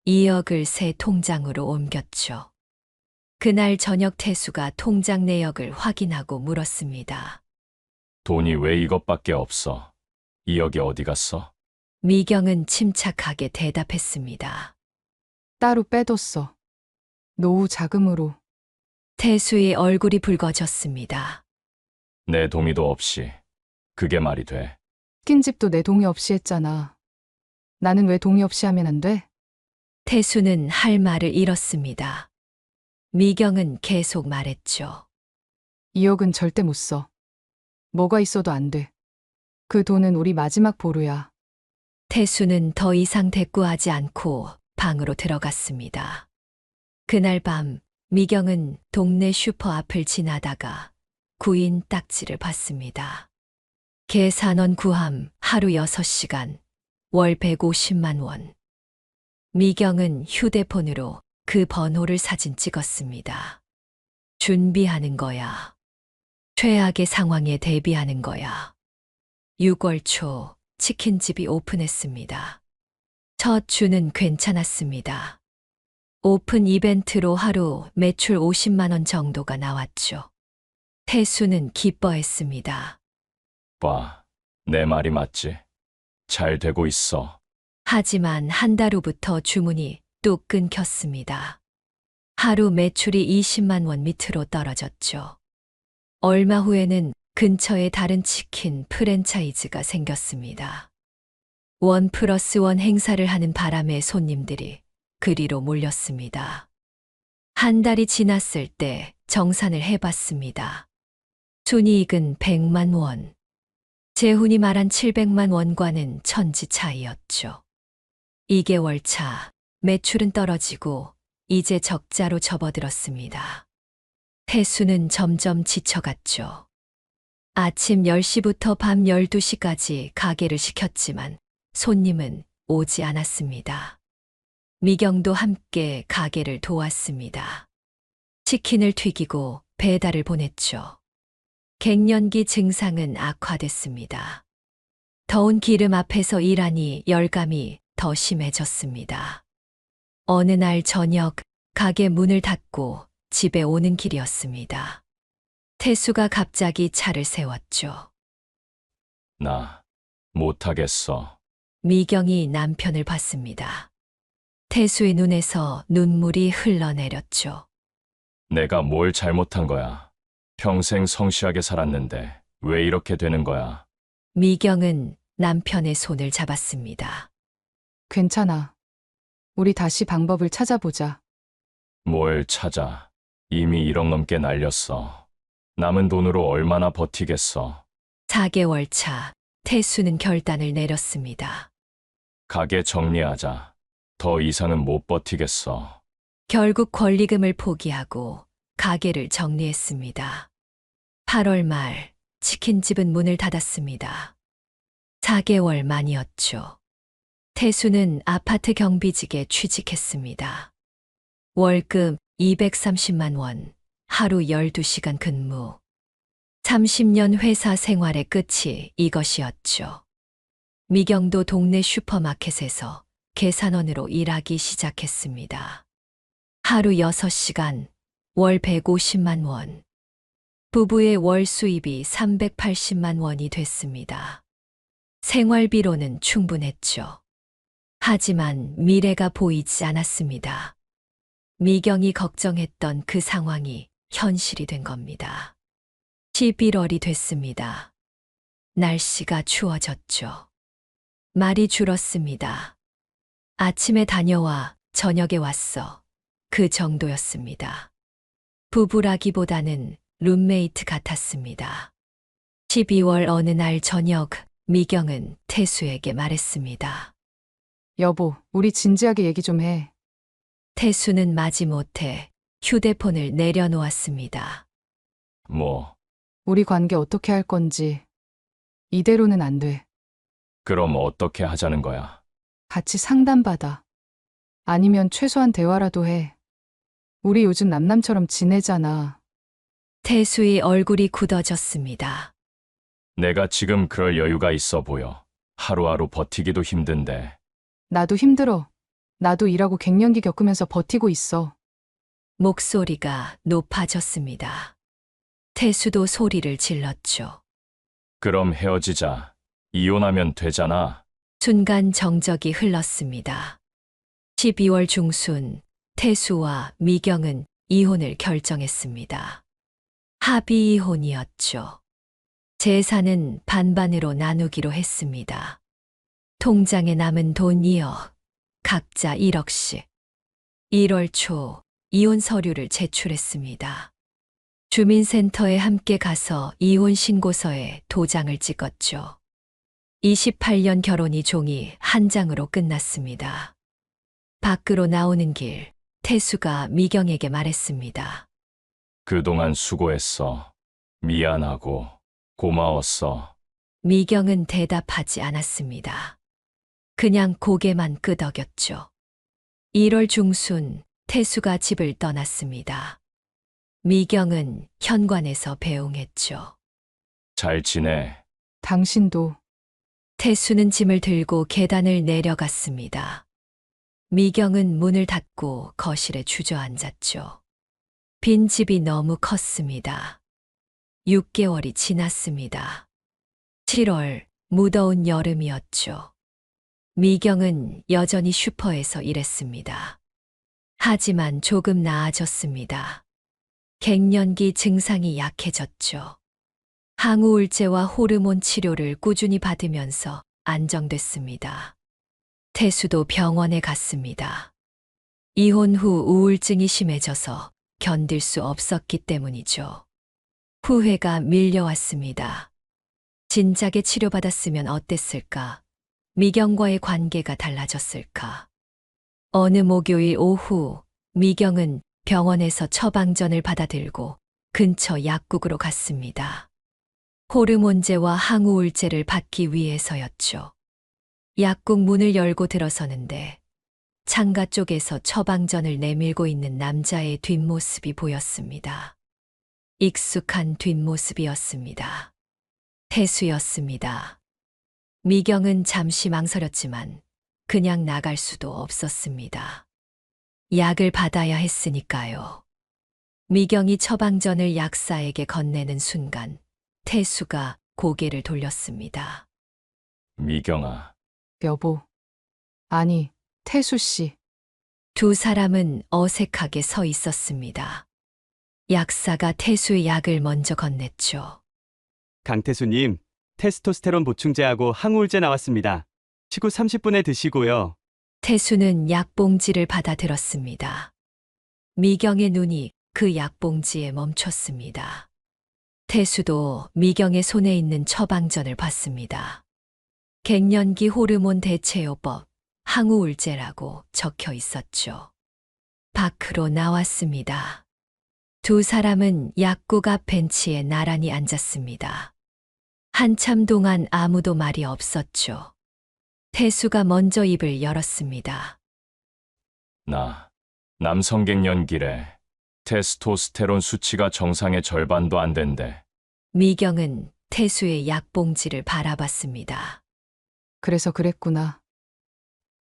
2억을 새 통장으로 옮겼죠. 그날 저녁 태수가 통장 내역을 확인하고 물었습니다. 돈이 왜 이것밖에 없어? 2억이 어디 갔어? 미경은 침착하게 대답했습니다. 따로 빼뒀어. 노후 자금으로. 태수의 얼굴이 붉어졌습니다. 내 동의도 없이. 그게 말이 돼. 치킨집도 내 동의 없이 했잖아. 나는 왜 동의 없이 하면 안 돼? 태수는 할 말을 잃었습니다. 미경은 계속 말했죠. 2억은 절대 못 써. 뭐가 있어도 안 돼. 그 돈은 우리 마지막 보루야. 태수는 더 이상 대꾸하지 않고 방으로 들어갔습니다. 그날 밤 미경은 동네 슈퍼 앞을 지나다가 구인 딱지를 봤습니다. 계산원 구함 하루 6시간, 월 150만 원. 미경은 휴대폰으로 그 번호를 사진 찍었습니다. 준비하는 거야. 최악의 상황에 대비하는 거야. 6월 초 치킨집이 오픈했습니다. 첫 주는 괜찮았습니다. 오픈 이벤트로 하루 매출 50만 원 정도가 나왔죠. 태수는 기뻐했습니다. 봐, 내 말이 맞지? 잘 되고 있어. 하지만 한 달 후부터 주문이 뚝 끊겼습니다. 하루 매출이 20만 원 밑으로 떨어졌죠. 얼마 후에는 근처에 다른 치킨 프랜차이즈가 생겼습니다. 1+1 행사를 하는 바람에 손님들이 그리로 몰렸습니다. 한 달이 지났을 때 정산을 해봤습니다. 순이익은 100만 원. 재훈이 말한 700만 원과는 천지 차이였죠. 2개월 차, 매출은 떨어지고 이제 적자로 접어들었습니다. 태수는 점점 지쳐갔죠. 아침 10시부터 밤 12시까지 가게를 시켰지만 손님은 오지 않았습니다. 미경도 함께 가게를 도왔습니다. 치킨을 튀기고 배달을 보냈죠. 갱년기 증상은 악화됐습니다. 더운 기름 앞에서 일하니 열감이 더 심해졌습니다. 어느 날 저녁 가게 문을 닫고 집에 오는 길이었습니다. 태수가 갑자기 차를 세웠죠. 나 못하겠어. 미경이 남편을 봤습니다. 태수의 눈에서 눈물이 흘러내렸죠. 내가 뭘 잘못한 거야. 평생 성실하게 살았는데 왜 이렇게 되는 거야? 미경은 남편의 손을 잡았습니다. 괜찮아. 우리 다시 방법을 찾아보자. 뭘 찾아. 이미 1억 넘게 날렸어. 남은 돈으로 얼마나 버티겠어. 4개월 차, 태수는 결단을 내렸습니다. 가게 정리하자. 더 이상은 못 버티겠어. 결국 권리금을 포기하고 가게를 정리했습니다. 8월 말 치킨집은 문을 닫았습니다. 4개월 만이었죠. 태수는 아파트 경비직에 취직했습니다. 월급 230만 원, 하루 12시간 근무. 30년 회사 생활의 끝이 이것이었죠. 미경도 동네 슈퍼마켓에서 계산원으로 일하기 시작했습니다. 하루 6시간, 월 150만 원. 부부의 월 수입이 380만 원이 됐습니다. 생활비로는 충분했죠. 하지만 미래가 보이지 않았습니다. 미경이 걱정했던 그 상황이 현실이 된 겁니다. 11월이 됐습니다. 날씨가 추워졌죠. 말이 줄었습니다. 아침에 다녀와 저녁에 왔어. 그 정도였습니다. 부부라기보다는 룸메이트 같았습니다. 12월 어느 날 저녁, 미경은 태수에게 말했습니다. 여보, 우리 진지하게 얘기 좀 해. 태수는 마지못해 휴대폰을 내려놓았습니다. 뭐, 우리 관계 어떻게 할 건지. 이대로는 안 돼. 그럼 어떻게 하자는 거야? 같이 상담받아. 아니면 최소한 대화라도 해. 우리 요즘 남남처럼 지내잖아. 태수의 얼굴이 굳어졌습니다. 내가 지금 그럴 여유가 있어 보여. 하루하루 버티기도 힘든데. 나도 힘들어. 나도 일하고 갱년기 겪으면서 버티고 있어. 목소리가 높아졌습니다. 태수도 소리를 질렀죠. 그럼 헤어지자. 이혼하면 되잖아. 순간 정적이 흘렀습니다. 12월 중순, 태수와 미경은 이혼을 결정했습니다. 합의 이혼이었죠. 재산은 반반으로 나누기로 했습니다. 통장에 남은 돈 2억, 각자 1억씩. 1월 초 이혼 서류를 제출했습니다. 주민센터에 함께 가서 이혼 신고서에 도장을 찍었죠. 28년 결혼이 종이 한 장으로 끝났습니다. 밖으로 나오는 길, 태수가 미경에게 말했습니다. 그동안 수고했어. 미안하고 고마웠어. 미경은 대답하지 않았습니다. 그냥 고개만 끄덕였죠. 1월 중순, 태수가 집을 떠났습니다. 미경은 현관에서 배웅했죠. 잘 지내. 당신도. 태수는 짐을 들고 계단을 내려갔습니다. 미경은 문을 닫고 거실에 주저앉았죠. 빈집이 너무 컸습니다. 6개월이 지났습니다. 7월, 무더운 여름이었죠. 미경은 여전히 슈퍼에서 일했습니다. 하지만 조금 나아졌습니다. 갱년기 증상이 약해졌죠. 항우울제와 호르몬 치료를 꾸준히 받으면서 안정됐습니다. 태수도 병원에 갔습니다. 이혼 후 우울증이 심해져서 견딜 수 없었기 때문이죠. 후회가 밀려왔습니다. 진작에 치료받았으면 어땠을까? 미경과의 관계가 달라졌을까? 어느 목요일 오후, 미경은 병원에서 처방전을 받아들고 근처 약국으로 갔습니다. 호르몬제와 항우울제를 받기 위해서였죠. 약국 문을 열고 들어서는데 창가 쪽에서 처방전을 내밀고 있는 남자의 뒷모습이 보였습니다. 익숙한 뒷모습이었습니다. 태수였습니다. 미경은 잠시 망설였지만 그냥 나갈 수도 없었습니다. 약을 받아야 했으니까요. 미경이 처방전을 약사에게 건네는 순간 태수가 고개를 돌렸습니다. 미경아, 여보. 아니, 태수 씨. 두 사람은 어색하게 서 있었습니다. 약사가 태수의 약을 먼저 건넸죠. 강태수님, 테스토스테론 보충제하고 항우울제 나왔습니다. 식후 30분에 드시고요. 태수는 약봉지를 받아 들었습니다. 미경의 눈이 그 약봉지에 멈췄습니다. 태수도 미경의 손에 있는 처방전을 봤습니다. 갱년기 호르몬 대체요법, 항우울제라고 적혀 있었죠. 밖으로 나왔습니다. 두 사람은 약국 앞 벤치에 나란히 앉았습니다. 한참 동안 아무도 말이 없었죠. 태수가 먼저 입을 열었습니다. 나 남성 갱년기래. 테스토스테론 수치가 정상의 절반도 안 된대. 미경은 태수의 약봉지를 바라봤습니다. 그래서 그랬구나.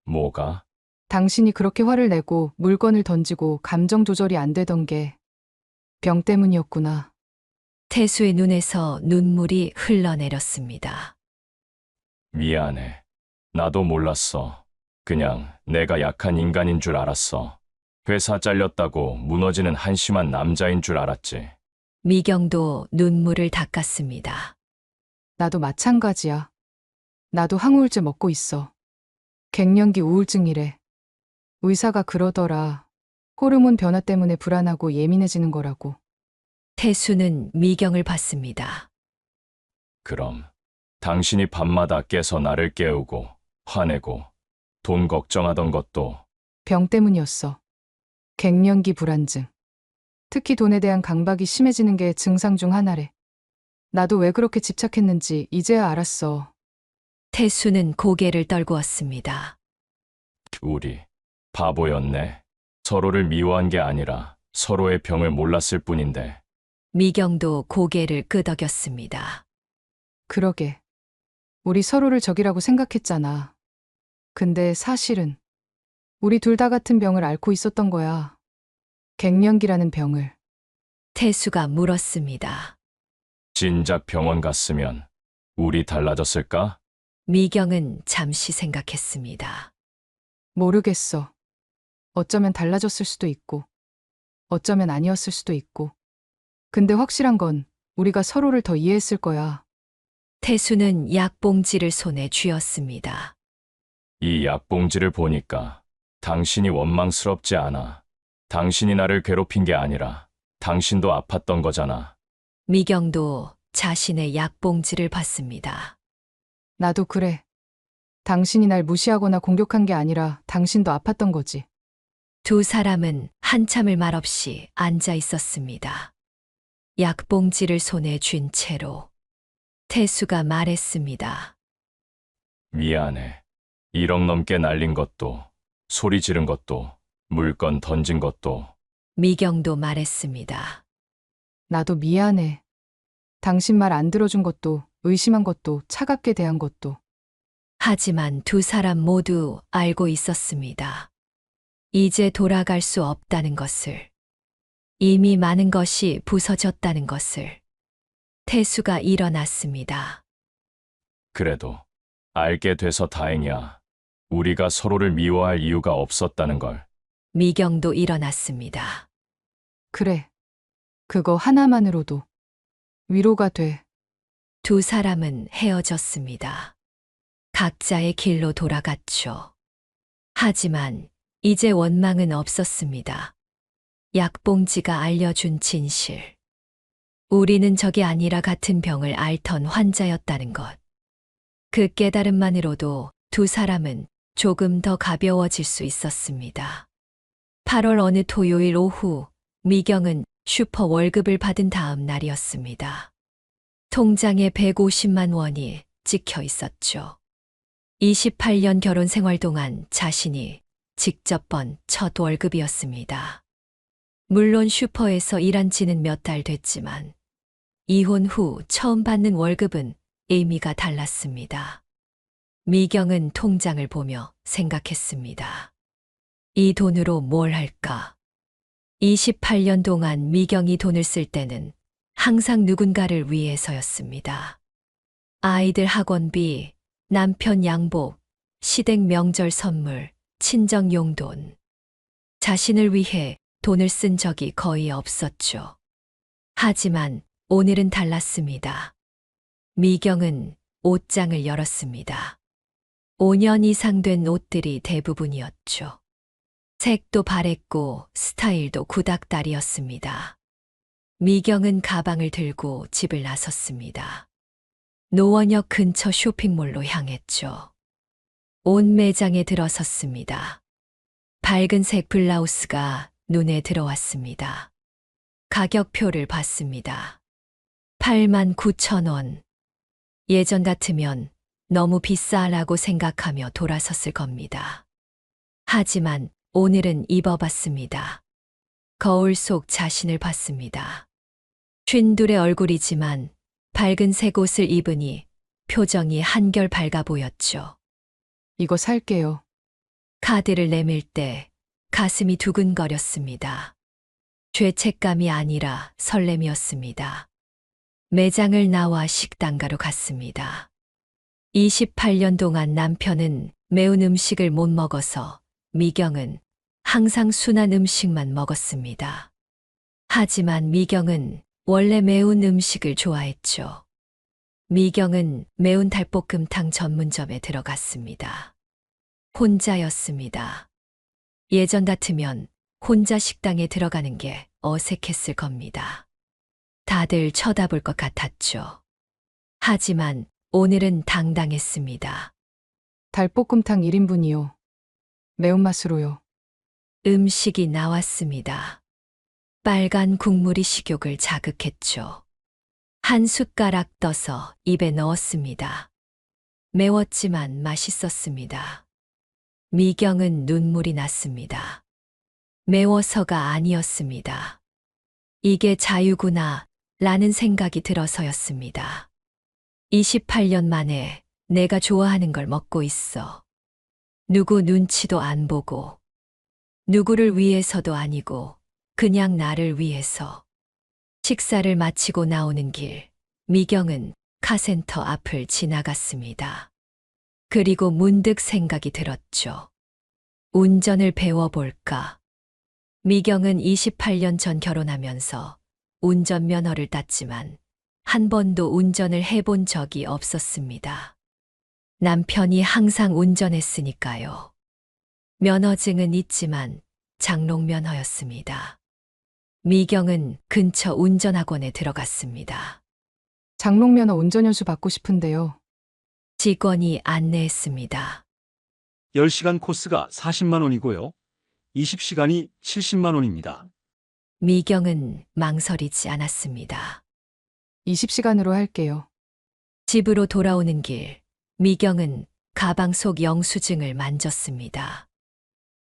뭐가? 당신이 그렇게 화를 내고 물건을 던지고 감정 조절이 안 되던 게 병 때문이었구나. 태수의 눈에서 눈물이 흘러내렸습니다. 미안해. 나도 몰랐어. 그냥 내가 약한 인간인 줄 알았어. 회사 잘렸다고 무너지는 한심한 남자인 줄 알았지. 미경도 눈물을 닦았습니다. 나도 마찬가지야. 나도 항우울제 먹고 있어. 갱년기 우울증이래. 의사가 그러더라. 호르몬 변화 때문에 불안하고 예민해지는 거라고. 태수는 미경을 봤습니다. 그럼 당신이 밤마다 깨서 나를 깨우고 화내고 돈 걱정하던 것도 병 때문이었어. 갱년기 불안증. 특히 돈에 대한 강박이 심해지는 게 증상 중 하나래. 나도 왜 그렇게 집착했는지 이제야 알았어. 태수는 고개를 떨구었습니다. 우리 바보였네. 서로를 미워한 게 아니라 서로의 병을 몰랐을 뿐인데. 미경도 고개를 끄덕였습니다. 그러게. 우리 서로를 적이라고 생각했잖아. 근데 사실은 우리 둘 다 같은 병을 앓고 있었던 거야. 갱년기라는 병을. 태수가 물었습니다. 진작 병원 갔으면 우리 달라졌을까? 미경은 잠시 생각했습니다. 모르겠어. 어쩌면 달라졌을 수도 있고, 어쩌면 아니었을 수도 있고. 근데 확실한 건 우리가 서로를 더 이해했을 거야. 태수는 약봉지를 손에 쥐었습니다. 이 약봉지를 보니까 당신이 원망스럽지 않아. 당신이 나를 괴롭힌 게 아니라 당신도 아팠던 거잖아. 미경도 자신의 약봉지를 봤습니다. 나도 그래. 당신이 날 무시하거나 공격한 게 아니라 당신도 아팠던 거지. 두 사람은 한참을 말없이 앉아 있었습니다. 약봉지를 손에 쥔 채로 태수가 말했습니다. 미안해. 1억 넘게 날린 것도, 소리 지른 것도, 물건 던진 것도. 미경도 말했습니다. 나도 미안해. 당신 말 안 들어준 것도, 의심한 것도, 차갑게 대한 것도. 하지만 두 사람 모두 알고 있었습니다. 이제 돌아갈 수 없다는 것을. 이미 많은 것이 부서졌다는 것을. 태수가 일어났습니다. 그래도 알게 돼서 다행이야. 우리가 서로를 미워할 이유가 없었다는 걸. 미경도 일어났습니다. 그래. 그거 하나만으로도 위로가 돼. 두 사람은 헤어졌습니다. 각자의 길로 돌아갔죠. 하지만 이제 원망은 없었습니다. 약봉지가 알려준 진실. 우리는 적이 아니라 같은 병을 앓던 환자였다는 것. 그 깨달음만으로도 두 사람은 조금 더 가벼워질 수 있었습니다. 8월 어느 토요일 오후, 미경은 슈퍼 월급을 받은 다음 날이었습니다. 통장에 150만 원이 찍혀 있었죠. 28년 결혼 생활 동안 자신이 직접 번 첫 월급이었습니다. 물론 슈퍼에서 일한 지는 몇 달 됐지만 이혼 후 처음 받는 월급은 의미가 달랐습니다. 미경은 통장을 보며 생각했습니다. 이 돈으로 뭘 할까? 28년 동안 미경이 돈을 쓸 때는 항상 누군가를 위해서였습니다. 아이들 학원비, 남편 양복, 시댁 명절 선물, 친정 용돈. 자신을 위해 돈을 쓴 적이 거의 없었죠. 하지만 오늘은 달랐습니다. 미경은 옷장을 열었습니다. 5년 이상 된 옷들이 대부분이었죠. 색도 바랬고 스타일도 구닥다리였습니다. 미경은 가방을 들고 집을 나섰습니다. 노원역 근처 쇼핑몰로 향했죠. 옷 매장에 들어섰습니다. 밝은색 블라우스가 눈에 들어왔습니다. 가격표를 봤습니다. 89,000원. 예전 같으면 너무 비싸라고 생각하며 돌아섰을 겁니다. 하지만 오늘은 입어봤습니다. 거울 속 자신을 봤습니다. 쉰둘의 얼굴이지만 밝은색 옷을 입으니 표정이 한결 밝아 보였죠. 이거 살게요. 카드를 내밀 때 가슴이 두근거렸습니다. 죄책감이 아니라 설렘이었습니다. 매장을 나와 식당가로 갔습니다. 28년 동안 남편은 매운 음식을 못 먹어서 미경은 항상 순한 음식만 먹었습니다. 하지만 미경은 원래 매운 음식을 좋아했죠. 미경은 매운 닭볶음탕 전문점에 들어갔습니다. 혼자였습니다. 예전 같으면 혼자 식당에 들어가는 게 어색했을 겁니다. 다들 쳐다볼 것 같았죠. 하지만 오늘은 당당했습니다. 닭볶음탕 1인분이요. 매운맛으로요. 음식이 나왔습니다. 빨간 국물이 식욕을 자극했죠. 한 숟가락 떠서 입에 넣었습니다. 매웠지만 맛있었습니다. 미경은 눈물이 났습니다. 매워서가 아니었습니다. 이게 자유구나 라는 생각이 들어서였습니다. 28년 만에 내가 좋아하는 걸 먹고 있어. 누구 눈치도 안 보고, 누구를 위해서도 아니고, 그냥 나를 위해서. 식사를 마치고 나오는 길, 미경은 카센터 앞을 지나갔습니다. 그리고 문득 생각이 들었죠. 운전을 배워볼까? 미경은 28년 전 결혼하면서 운전면허를 땄지만 한 번도 운전을 해본 적이 없었습니다. 남편이 항상 운전했으니까요. 면허증은 있지만 장롱면허였습니다. 미경은 근처 운전학원에 들어갔습니다. 장롱면허 운전연수 받고 싶은데요. 직원이 안내했습니다. 10시간 코스가 40만 원이고요. 20시간이 70만 원입니다. 미경은 망설이지 않았습니다. 20시간으로 할게요. 집으로 돌아오는 길, 미경은 가방 속 영수증을 만졌습니다.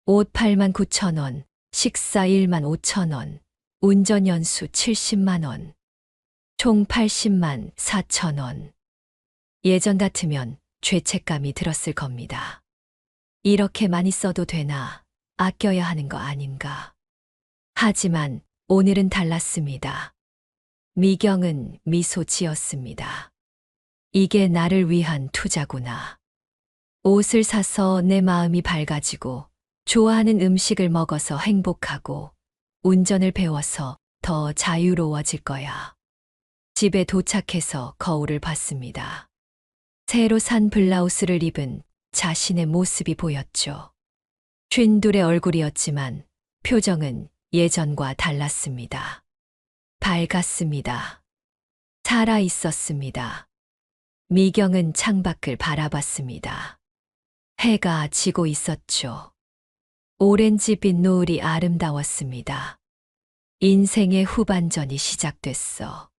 옷 89,000원, 식사 15,000원, 운전연수 70만 원, 총 80만 4천 원. 예전 같으면 죄책감이 들었을 겁니다. 이렇게 많이 써도 되나, 아껴야 하는 거 아닌가. 하지만 오늘은 달랐습니다. 미경은 미소 지었습니다. 이게 나를 위한 투자구나. 옷을 사서 내 마음이 밝아지고 좋아하는 음식을 먹어서 행복하고 운전을 배워서 더 자유로워질 거야. 집에 도착해서 거울을 봤습니다. 새로 산 블라우스를 입은 자신의 모습이 보였죠. 쉰둘의 얼굴이었지만 표정은 예전과 달랐습니다. 밝았습니다. 살아 있었습니다. 미경은 창밖을 바라봤습니다. 해가 지고 있었죠. 오렌지빛 노을이 아름다웠습니다. 인생의 후반전이 시작됐어.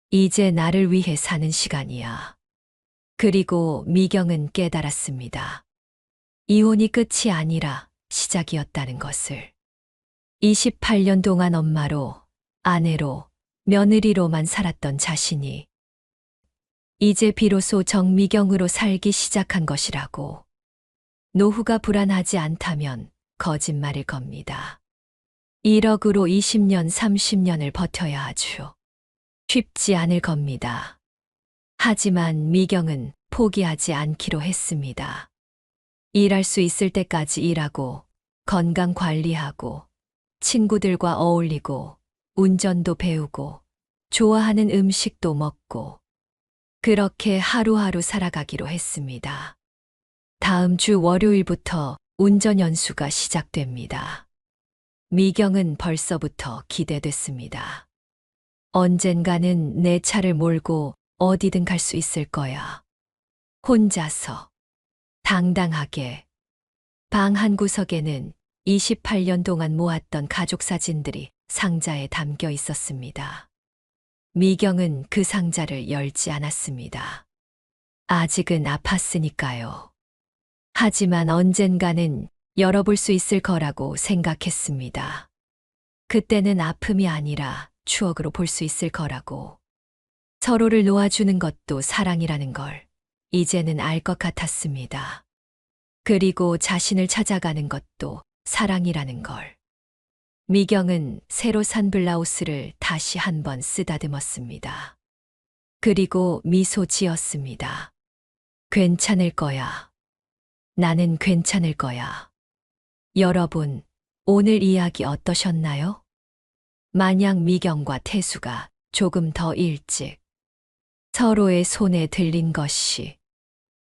이제 나를 위해 사는 시간이야. 그리고 미경은 깨달았습니다. 이혼이 끝이 아니라 시작이었다는 것을. 28년 동안 엄마로, 아내로, 며느리로만 살았던 자신이 이제 비로소 정미경으로 살기 시작한 것이라고. 노후가 불안하지 않다면 거짓말일 겁니다. 1억으로 20년, 30년을 버텨야 하죠. 쉽지 않을 겁니다. 하지만 미경은 포기하지 않기로 했습니다. 일할 수 있을 때까지 일하고, 건강 관리하고, 친구들과 어울리고, 운전도 배우고, 좋아하는 음식도 먹고, 그렇게 하루하루 살아가기로 했습니다. 다음 주 월요일부터 운전 연수가 시작됩니다. 미경은 벌써부터 기대됐습니다. 언젠가는 내 차를 몰고 어디든 갈 수 있을 거야. 혼자서, 당당하게. 방 한 구석에는 28년 동안 모았던 가족 사진들이 상자에 담겨 있었습니다. 미경은 그 상자를 열지 않았습니다. 아직은 아팠으니까요. 하지만 언젠가는 열어볼 수 있을 거라고 생각했습니다. 그때는 아픔이 아니라 추억으로 볼 수 있을 거라고. 서로를 놓아주는 것도 사랑이라는 걸 이제는 알 것 같았습니다. 그리고 자신을 찾아가는 것도 사랑이라는 걸. 미경은 새로 산 블라우스를 다시 한번 쓰다듬었습니다. 그리고 미소 지었습니다. 괜찮을 거야. 나는 괜찮을 거야. 여러분, 오늘 이야기 어떠셨나요? 만약 미경과 태수가 조금 더 일찍 서로의 손에 들린 것이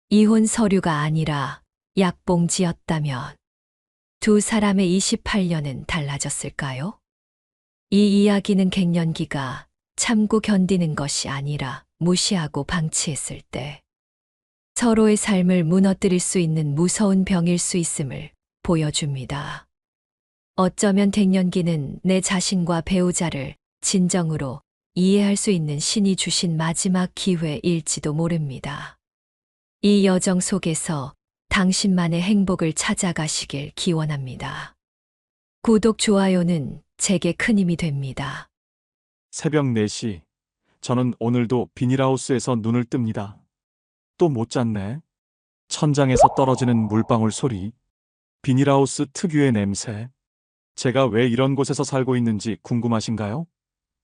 이혼 서류가 아니라 약봉지였다면 두 사람의 28년은 달라졌을까요? 이 이야기는 갱년기가 참고 견디는 것이 아니라 무시하고 방치했을 때 서로의 삶을 무너뜨릴 수 있는 무서운 병일 수 있음을 보여줍니다. 어쩌면 갱년기는 내 자신과 배우자를 진정으로 이해할 수 있는 신이 주신 마지막 기회일지도 모릅니다. 이 여정 속에서 당신만의 행복을 찾아가시길 기원합니다. 구독, 좋아요는 제게 큰 힘이 됩니다. 새벽 4시. 저는 오늘도 비닐하우스에서 눈을 뜹니다. 또 못 잤네. 천장에서 떨어지는 물방울 소리. 비닐하우스 특유의 냄새. 제가 왜 이런 곳에서 살고 있는지 궁금하신가요?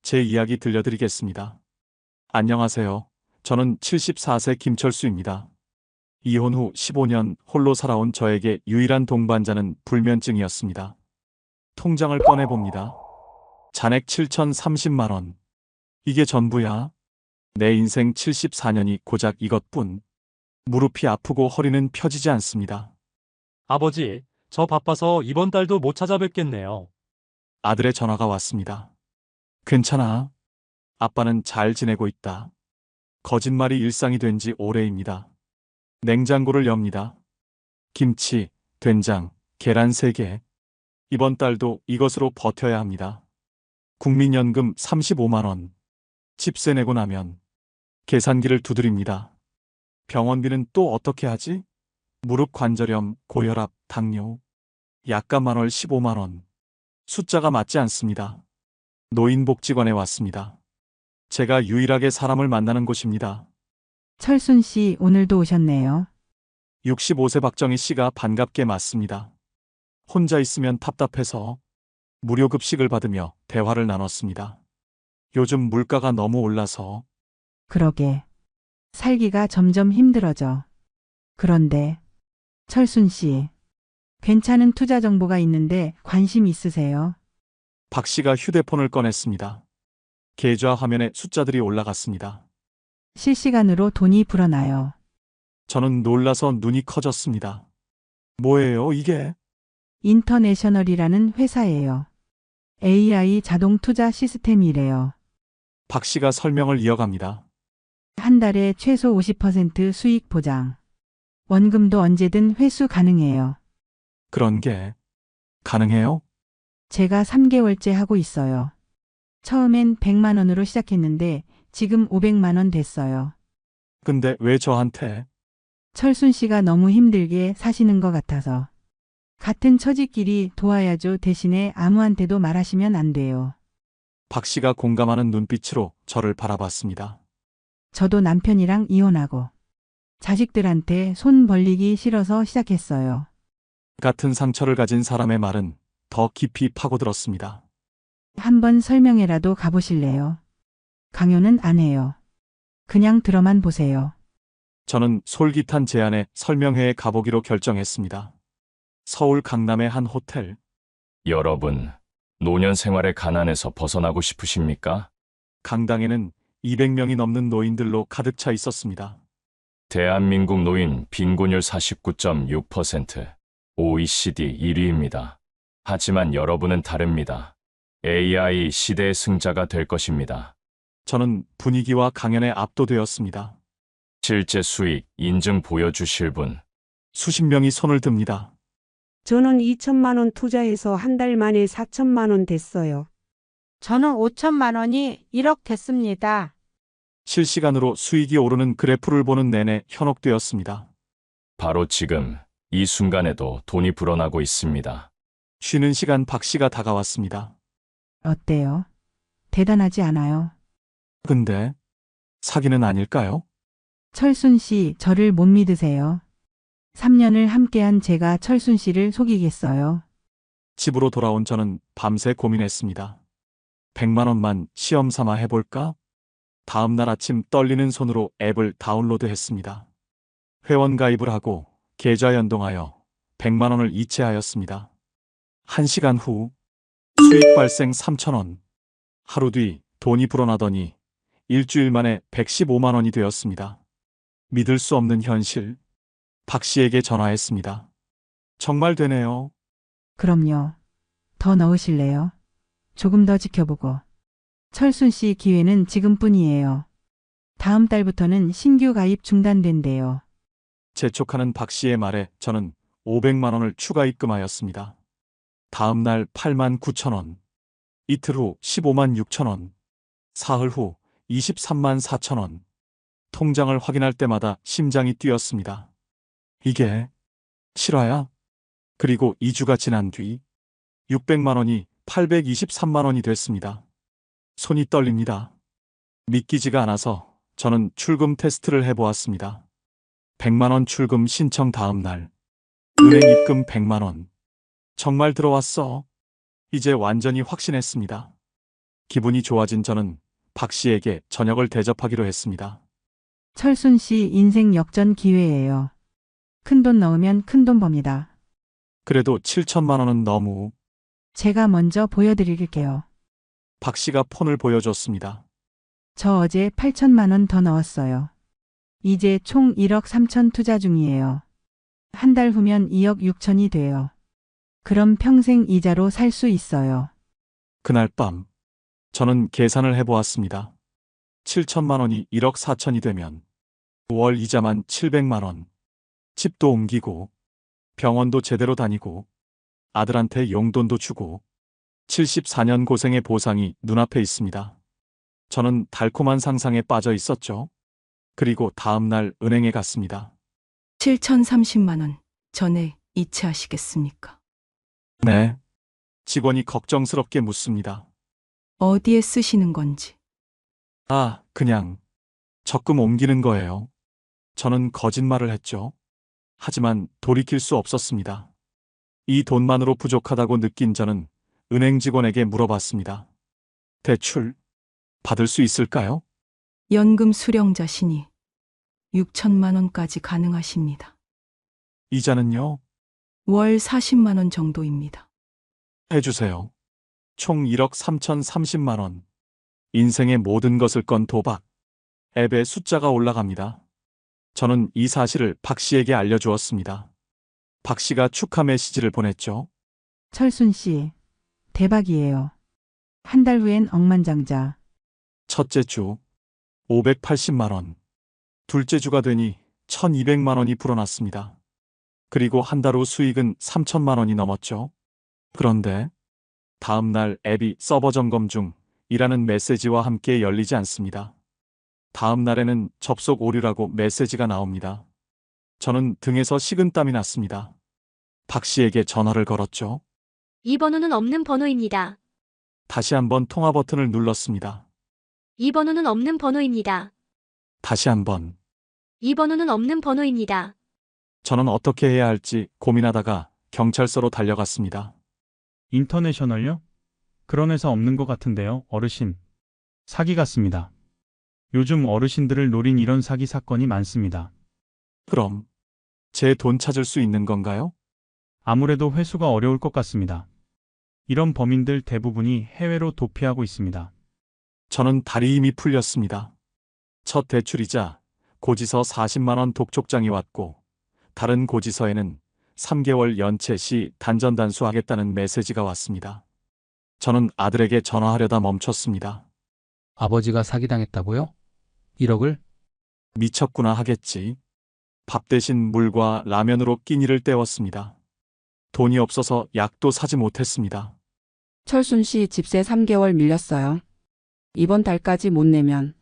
제 이야기 들려드리겠습니다. 안녕하세요. 저는 74세 김철수입니다. 이혼 후 15년 홀로 살아온 저에게 유일한 동반자는 불면증이었습니다. 통장을 꺼내봅니다. 잔액 7,030만 원. 이게 전부야. 내 인생 74년이 고작 이것뿐. 무릎이 아프고 허리는 펴지지 않습니다. 아버지, 저 바빠서 이번 달도 못 찾아뵙겠네요. 아들의 전화가 왔습니다. 괜찮아. 아빠는 잘 지내고 있다. 거짓말이 일상이 된 지 오래입니다. 냉장고를 엽니다. 김치, 된장, 계란 3개. 이번 달도 이것으로 버텨야 합니다. 국민연금 35만 원. 집세 내고 나면 계산기를 두드립니다. 병원비는 또 어떻게 하지? 무릎 관절염, 고혈압, 당뇨. 약값 만월 15만 원. 숫자가 맞지 않습니다. 노인복지관에 왔습니다. 제가 유일하게 사람을 만나는 곳입니다. 철순 씨, 오늘도 오셨네요. 65세 박정희 씨가 반갑게 맞습니다. 혼자 있으면 답답해서 무료 급식을 받으며 대화를 나눴습니다. 요즘 물가가 너무 올라서. 그러게. 살기가 점점 힘들어져. 그런데, 철순 씨, 괜찮은 투자 정보가 있는데 관심 있으세요? 박 씨가 휴대폰을 꺼냈습니다. 계좌 화면에 숫자들이 올라갔습니다. 실시간으로 돈이 불어나요. 저는 놀라서 눈이 커졌습니다. 뭐예요, 이게? 인터내셔널이라는 회사예요. AI 자동 투자 시스템이래요. 박 씨가 설명을 이어갑니다. 한 달에 최소 50% 수익 보장. 원금도 언제든 회수 가능해요. 그런 게 가능해요? 제가 3개월째 하고 있어요. 처음엔 100만 원으로 시작했는데 지금 500만 원 됐어요. 근데 왜 저한테? 철순 씨가 너무 힘들게 사시는 것 같아서. 같은 처지끼리 도와야죠. 대신에 아무한테도 말하시면 안 돼요. 박 씨가 공감하는 눈빛으로 저를 바라봤습니다. 저도 남편이랑 이혼하고 자식들한테 손 벌리기 싫어서 시작했어요. 같은 상처를 가진 사람의 말은 더 깊이 파고들었습니다. 한번 설명회라도 가보실래요? 강요는 안 해요. 그냥 들어만 보세요. 저는 솔깃한 제안에 설명회에 가보기로 결정했습니다. 서울 강남의 한 호텔. 여러분, 노년 생활의 가난에서 벗어나고 싶으십니까? 강당에는 200명이 넘는 노인들로 가득 차 있었습니다. 대한민국 노인 빈곤율 49.6%, OECD 1위입니다. 하지만 여러분은 다릅니다. AI 시대의 승자가 될 것입니다. 저는 분위기와 강연에 압도되었습니다. 실제 수익 인증 보여주실 분. 수십 명이 손을 듭니다. 저는 2천만 원 투자해서 한 달 만에 4천만 원 됐어요. 저는 5천만 원이 1억 됐습니다. 실시간으로 수익이 오르는 그래프를 보는 내내 현혹되었습니다. 바로 지금 이 순간에도 돈이 불어나고 있습니다. 쉬는 시간 박 씨가 다가왔습니다. 어때요? 대단하지 않아요? 근데 사기는 아닐까요? 철순 씨, 저를 못 믿으세요? 3년을 함께한 제가 철순 씨를 속이겠어요? 집으로 돌아온 저는 밤새 고민했습니다. 100만 원만 시험 삼아 해볼까? 다음 날 아침 떨리는 손으로 앱을 다운로드했습니다. 회원 가입을 하고 계좌 연동하여 100만 원을 이체하였습니다. 1시간 후 수익 발생 3천 원. 하루 뒤 돈이 불어나더니 일주일 만에 115만 원이 되었습니다. 믿을 수 없는 현실. 박 씨에게 전화했습니다. 정말 되네요. 그럼요. 더 넣으실래요? 조금 더 지켜보고. 철순 씨 기회는 지금뿐이에요. 다음 달부터는 신규 가입 중단된대요. 재촉하는 박 씨의 말에 저는 500만 원을 추가 입금하였습니다. 다음 날 8만 9천 원. 이틀 후 15만 6천 원. 사흘 후 23만 4천 원. 통장을 확인할 때마다 심장이 뛰었습니다. 이게 실화야? 그리고 2주가 지난 뒤 600만 원이 823만 원이 됐습니다. 손이 떨립니다. 믿기지가 않아서 저는 출금 테스트를 해보았습니다. 100만 원 출금 신청 다음 날 은행 입금 100만 원. 정말 들어왔어. 이제 완전히 확신했습니다. 기분이 좋아진 저는 박 씨에게 저녁을 대접하기로 했습니다. 철순 씨 인생 역전 기회예요. 큰돈 넣으면 큰돈 법니다. 그래도 7천만 원은 너무. 제가 먼저 보여드릴게요. 박 씨가 폰을 보여줬습니다. 저 어제 8천만 원 더 넣었어요. 이제 총 1억 3천 투자 중이에요. 한 달 후면 2억 6천이 돼요. 그럼 평생 이자로 살 수 있어요. 그날 밤 저는 계산을 해보았습니다. 7천만 원이 1억 4천이 되면 월 이자만 700만 원. 집도 옮기고 병원도 제대로 다니고 아들한테 용돈도 주고 74년 고생의 보상이 눈앞에 있습니다. 저는 달콤한 상상에 빠져 있었죠. 그리고 다음 날 은행에 갔습니다. 7,030만 원 전에 이체하시겠습니까? 네. 직원이 걱정스럽게 묻습니다. 어디에 쓰시는 건지. 아, 그냥 적금 옮기는 거예요. 저는 거짓말을 했죠. 하지만 돌이킬 수 없었습니다. 이 돈만으로 부족하다고 느낀 저는 은행 직원에게 물어봤습니다. 대출 받을 수 있을까요? 연금 수령자시니 6천만 원까지 가능하십니다. 이자는요? 월 40만 원 정도입니다. 해주세요. 총 1억 3,030만 원. 인생의 모든 것을 건 도박. 앱에 숫자가 올라갑니다. 저는 이 사실을 박 씨에게 알려주었습니다. 박 씨가 축하 메시지를 보냈죠. 철순 씨, 대박이에요. 한 달 후엔 억만장자. 첫째 주 580만 원. 둘째 주가 되니 1,200만 원이 불어났습니다. 그리고 한 달 후 수익은 3천만 원이 넘었죠. 그런데 다음 날 앱이 서버 점검 중이라는 메시지와 함께 열리지 않습니다. 다음 날에는 접속 오류라고 메시지가 나옵니다. 저는 등에서 식은땀이 났습니다. 박 씨에게 전화를 걸었죠. 이 번호는 없는 번호입니다. 다시 한번 통화 버튼을 눌렀습니다. 이 번호는 없는 번호입니다. 다시 한번. 이 번호는 없는 번호입니다. 저는 어떻게 해야 할지 고민하다가 경찰서로 달려갔습니다. 인터내셔널요? 그런 회사 없는 것 같은데요, 어르신. 사기 같습니다. 요즘 어르신들을 노린 이런 사기 사건이 많습니다. 그럼 제 돈 찾을 수 있는 건가요? 아무래도 회수가 어려울 것 같습니다. 이런 범인들 대부분이 해외로 도피하고 있습니다. 저는 다리 힘이 풀렸습니다. 첫 대출이자 고지서 40만 원 독촉장이 왔고 다른 고지서에는 3개월 연체 시 단전단수하겠다는 메시지가 왔습니다. 저는 아들에게 전화하려다 멈췄습니다. 아버지가 사기당했다고요? 1억을? 미쳤구나 하겠지. 밥 대신 물과 라면으로 끼니를 때웠습니다. 돈이 없어서 약도 사지 못했습니다. 철순 씨 집세 3개월 밀렸어요. 이번 달까지 못 내면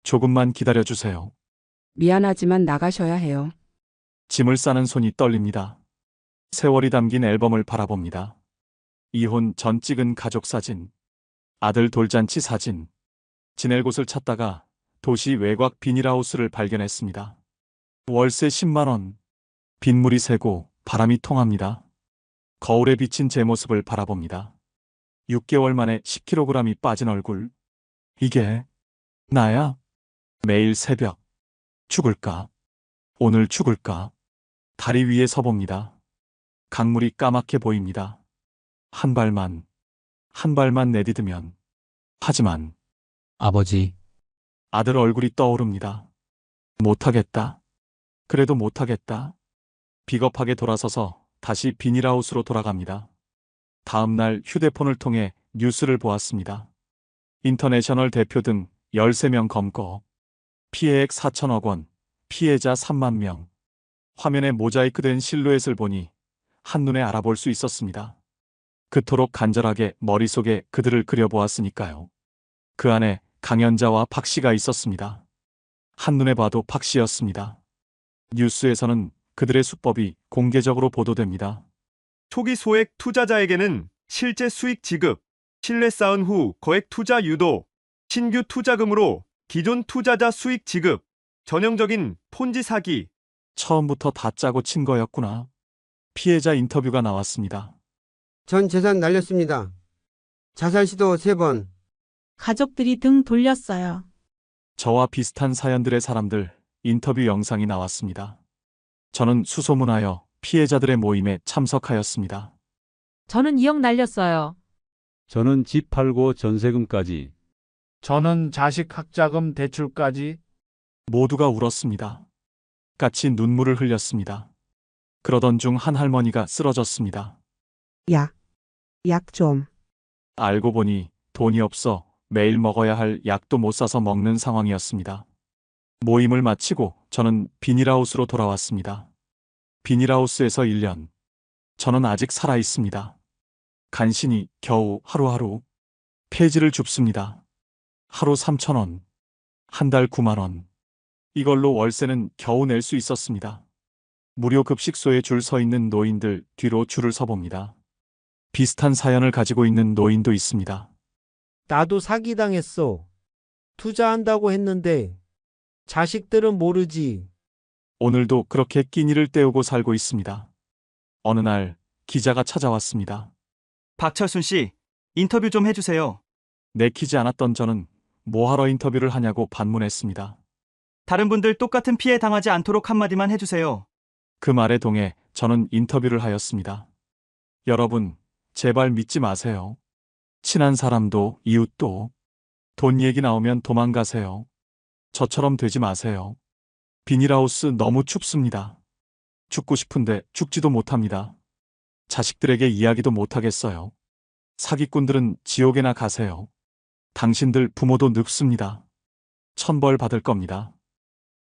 조금만 기다려주세요. 미안하지만 나가셔야 해요. 짐을 싸는 손이 떨립니다. 세월이 담긴 앨범을 바라봅니다. 이혼 전 찍은 가족 사진, 아들 돌잔치 사진, 지낼 곳을 찾다가 도시 외곽 비닐하우스를 발견했습니다. 월세 10만 원, 빗물이 새고 바람이 통합니다. 거울에 비친 제 모습을 바라봅니다. 6개월 만에 10kg이 빠진 얼굴. 이게 나야? 매일 새벽. 죽을까? 오늘 죽을까? 다리 위에 서봅니다. 강물이 까맣게 보입니다. 한 발만 내디디면. 하지만 아버지. 아들 얼굴이 떠오릅니다. 못하겠다. 그래도 못하겠다. 비겁하게 돌아서서 다시 비닐하우스로 돌아갑니다. 다음 날 휴대폰을 통해 뉴스를 보았습니다. 인터내셔널 대표 등 13명 검거. 피해액 4천억 원, 피해자 3만 명. 화면에 모자이크된 실루엣을 보니 한눈에 알아볼 수 있었습니다. 그토록 간절하게 머릿속에 그들을 그려보았으니까요. 그 안에 강연자와 박 씨가 있었습니다. 한눈에 봐도 박 씨였습니다. 뉴스에서는 그들의 수법이 공개적으로 보도됩니다. 초기 소액 투자자에게는 실제 수익 지급, 신뢰 쌓은 후 거액 투자 유도, 신규 투자금으로 기존 투자자 수익 지급, 전형적인 폰지 사기. 처음부터 다 짜고 친 거였구나. 피해자 인터뷰가 나왔습니다. 전 재산 날렸습니다. 자살 시도 3번. 가족들이 등 돌렸어요. 저와 비슷한 사연들의 사람들 인터뷰 영상이 나왔습니다. 저는 수소문하여 피해자들의 모임에 참석하였습니다. 저는 2억 날렸어요. 저는 집 팔고 전세금까지. 저는 자식 학자금 대출까지. 모두가 울었습니다. 같이 눈물을 흘렸습니다. 그러던 중 한 할머니가 쓰러졌습니다. 약 좀. 알고 보니 돈이 없어 매일 먹어야 할 약도 못 사서 먹는 상황이었습니다. 모임을 마치고 저는 비닐하우스로 돌아왔습니다. 비닐하우스에서 1년. 저는 아직 살아 있습니다. 간신히 겨우 하루하루 폐지를 줍습니다. 하루 3,000원, 한 달 9만 원. 이걸로 월세는 겨우 낼 수 있었습니다. 무료 급식소에 줄 서 있는 노인들 뒤로 줄을 서봅니다. 비슷한 사연을 가지고 있는 노인도 있습니다. 나도 사기당했어. 투자한다고 했는데 자식들은 모르지. 오늘도 그렇게 끼니를 때우고 살고 있습니다. 어느 날 기자가 찾아왔습니다. 박철순 씨, 인터뷰 좀 해주세요. 내키지 않았던 저는 뭐하러 인터뷰를 하냐고 반문했습니다. 다른 분들 똑같은 피해 당하지 않도록 한마디만 해주세요. 그 말에 동해 저는 인터뷰를 하였습니다. 여러분, 제발 믿지 마세요. 친한 사람도 이웃도 돈 얘기 나오면 도망가세요. 저처럼 되지 마세요. 비닐하우스 너무 춥습니다. 죽고 싶은데 죽지도 못합니다. 자식들에게 이야기도 못하겠어요. 사기꾼들은 지옥에나 가세요. 당신들 부모도 늙습니다. 천벌 받을 겁니다.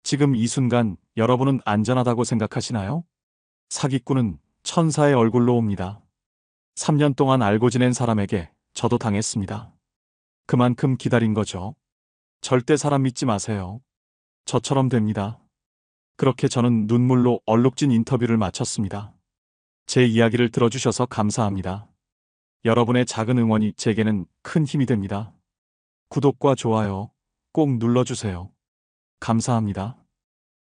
지금 이 순간 여러분은 안전하다고 생각하시나요? 사기꾼은 천사의 얼굴로 옵니다. 3년 동안 알고 지낸 사람에게 저도 당했습니다. 그만큼 기다린 거죠. 절대 사람 믿지 마세요. 저처럼 됩니다. 그렇게 저는 눈물로 얼룩진 인터뷰를 마쳤습니다. 제 이야기를 들어주셔서 감사합니다. 여러분의 작은 응원이 제게는 큰 힘이 됩니다. 구독과 좋아요 꼭 눌러주세요. 감사합니다.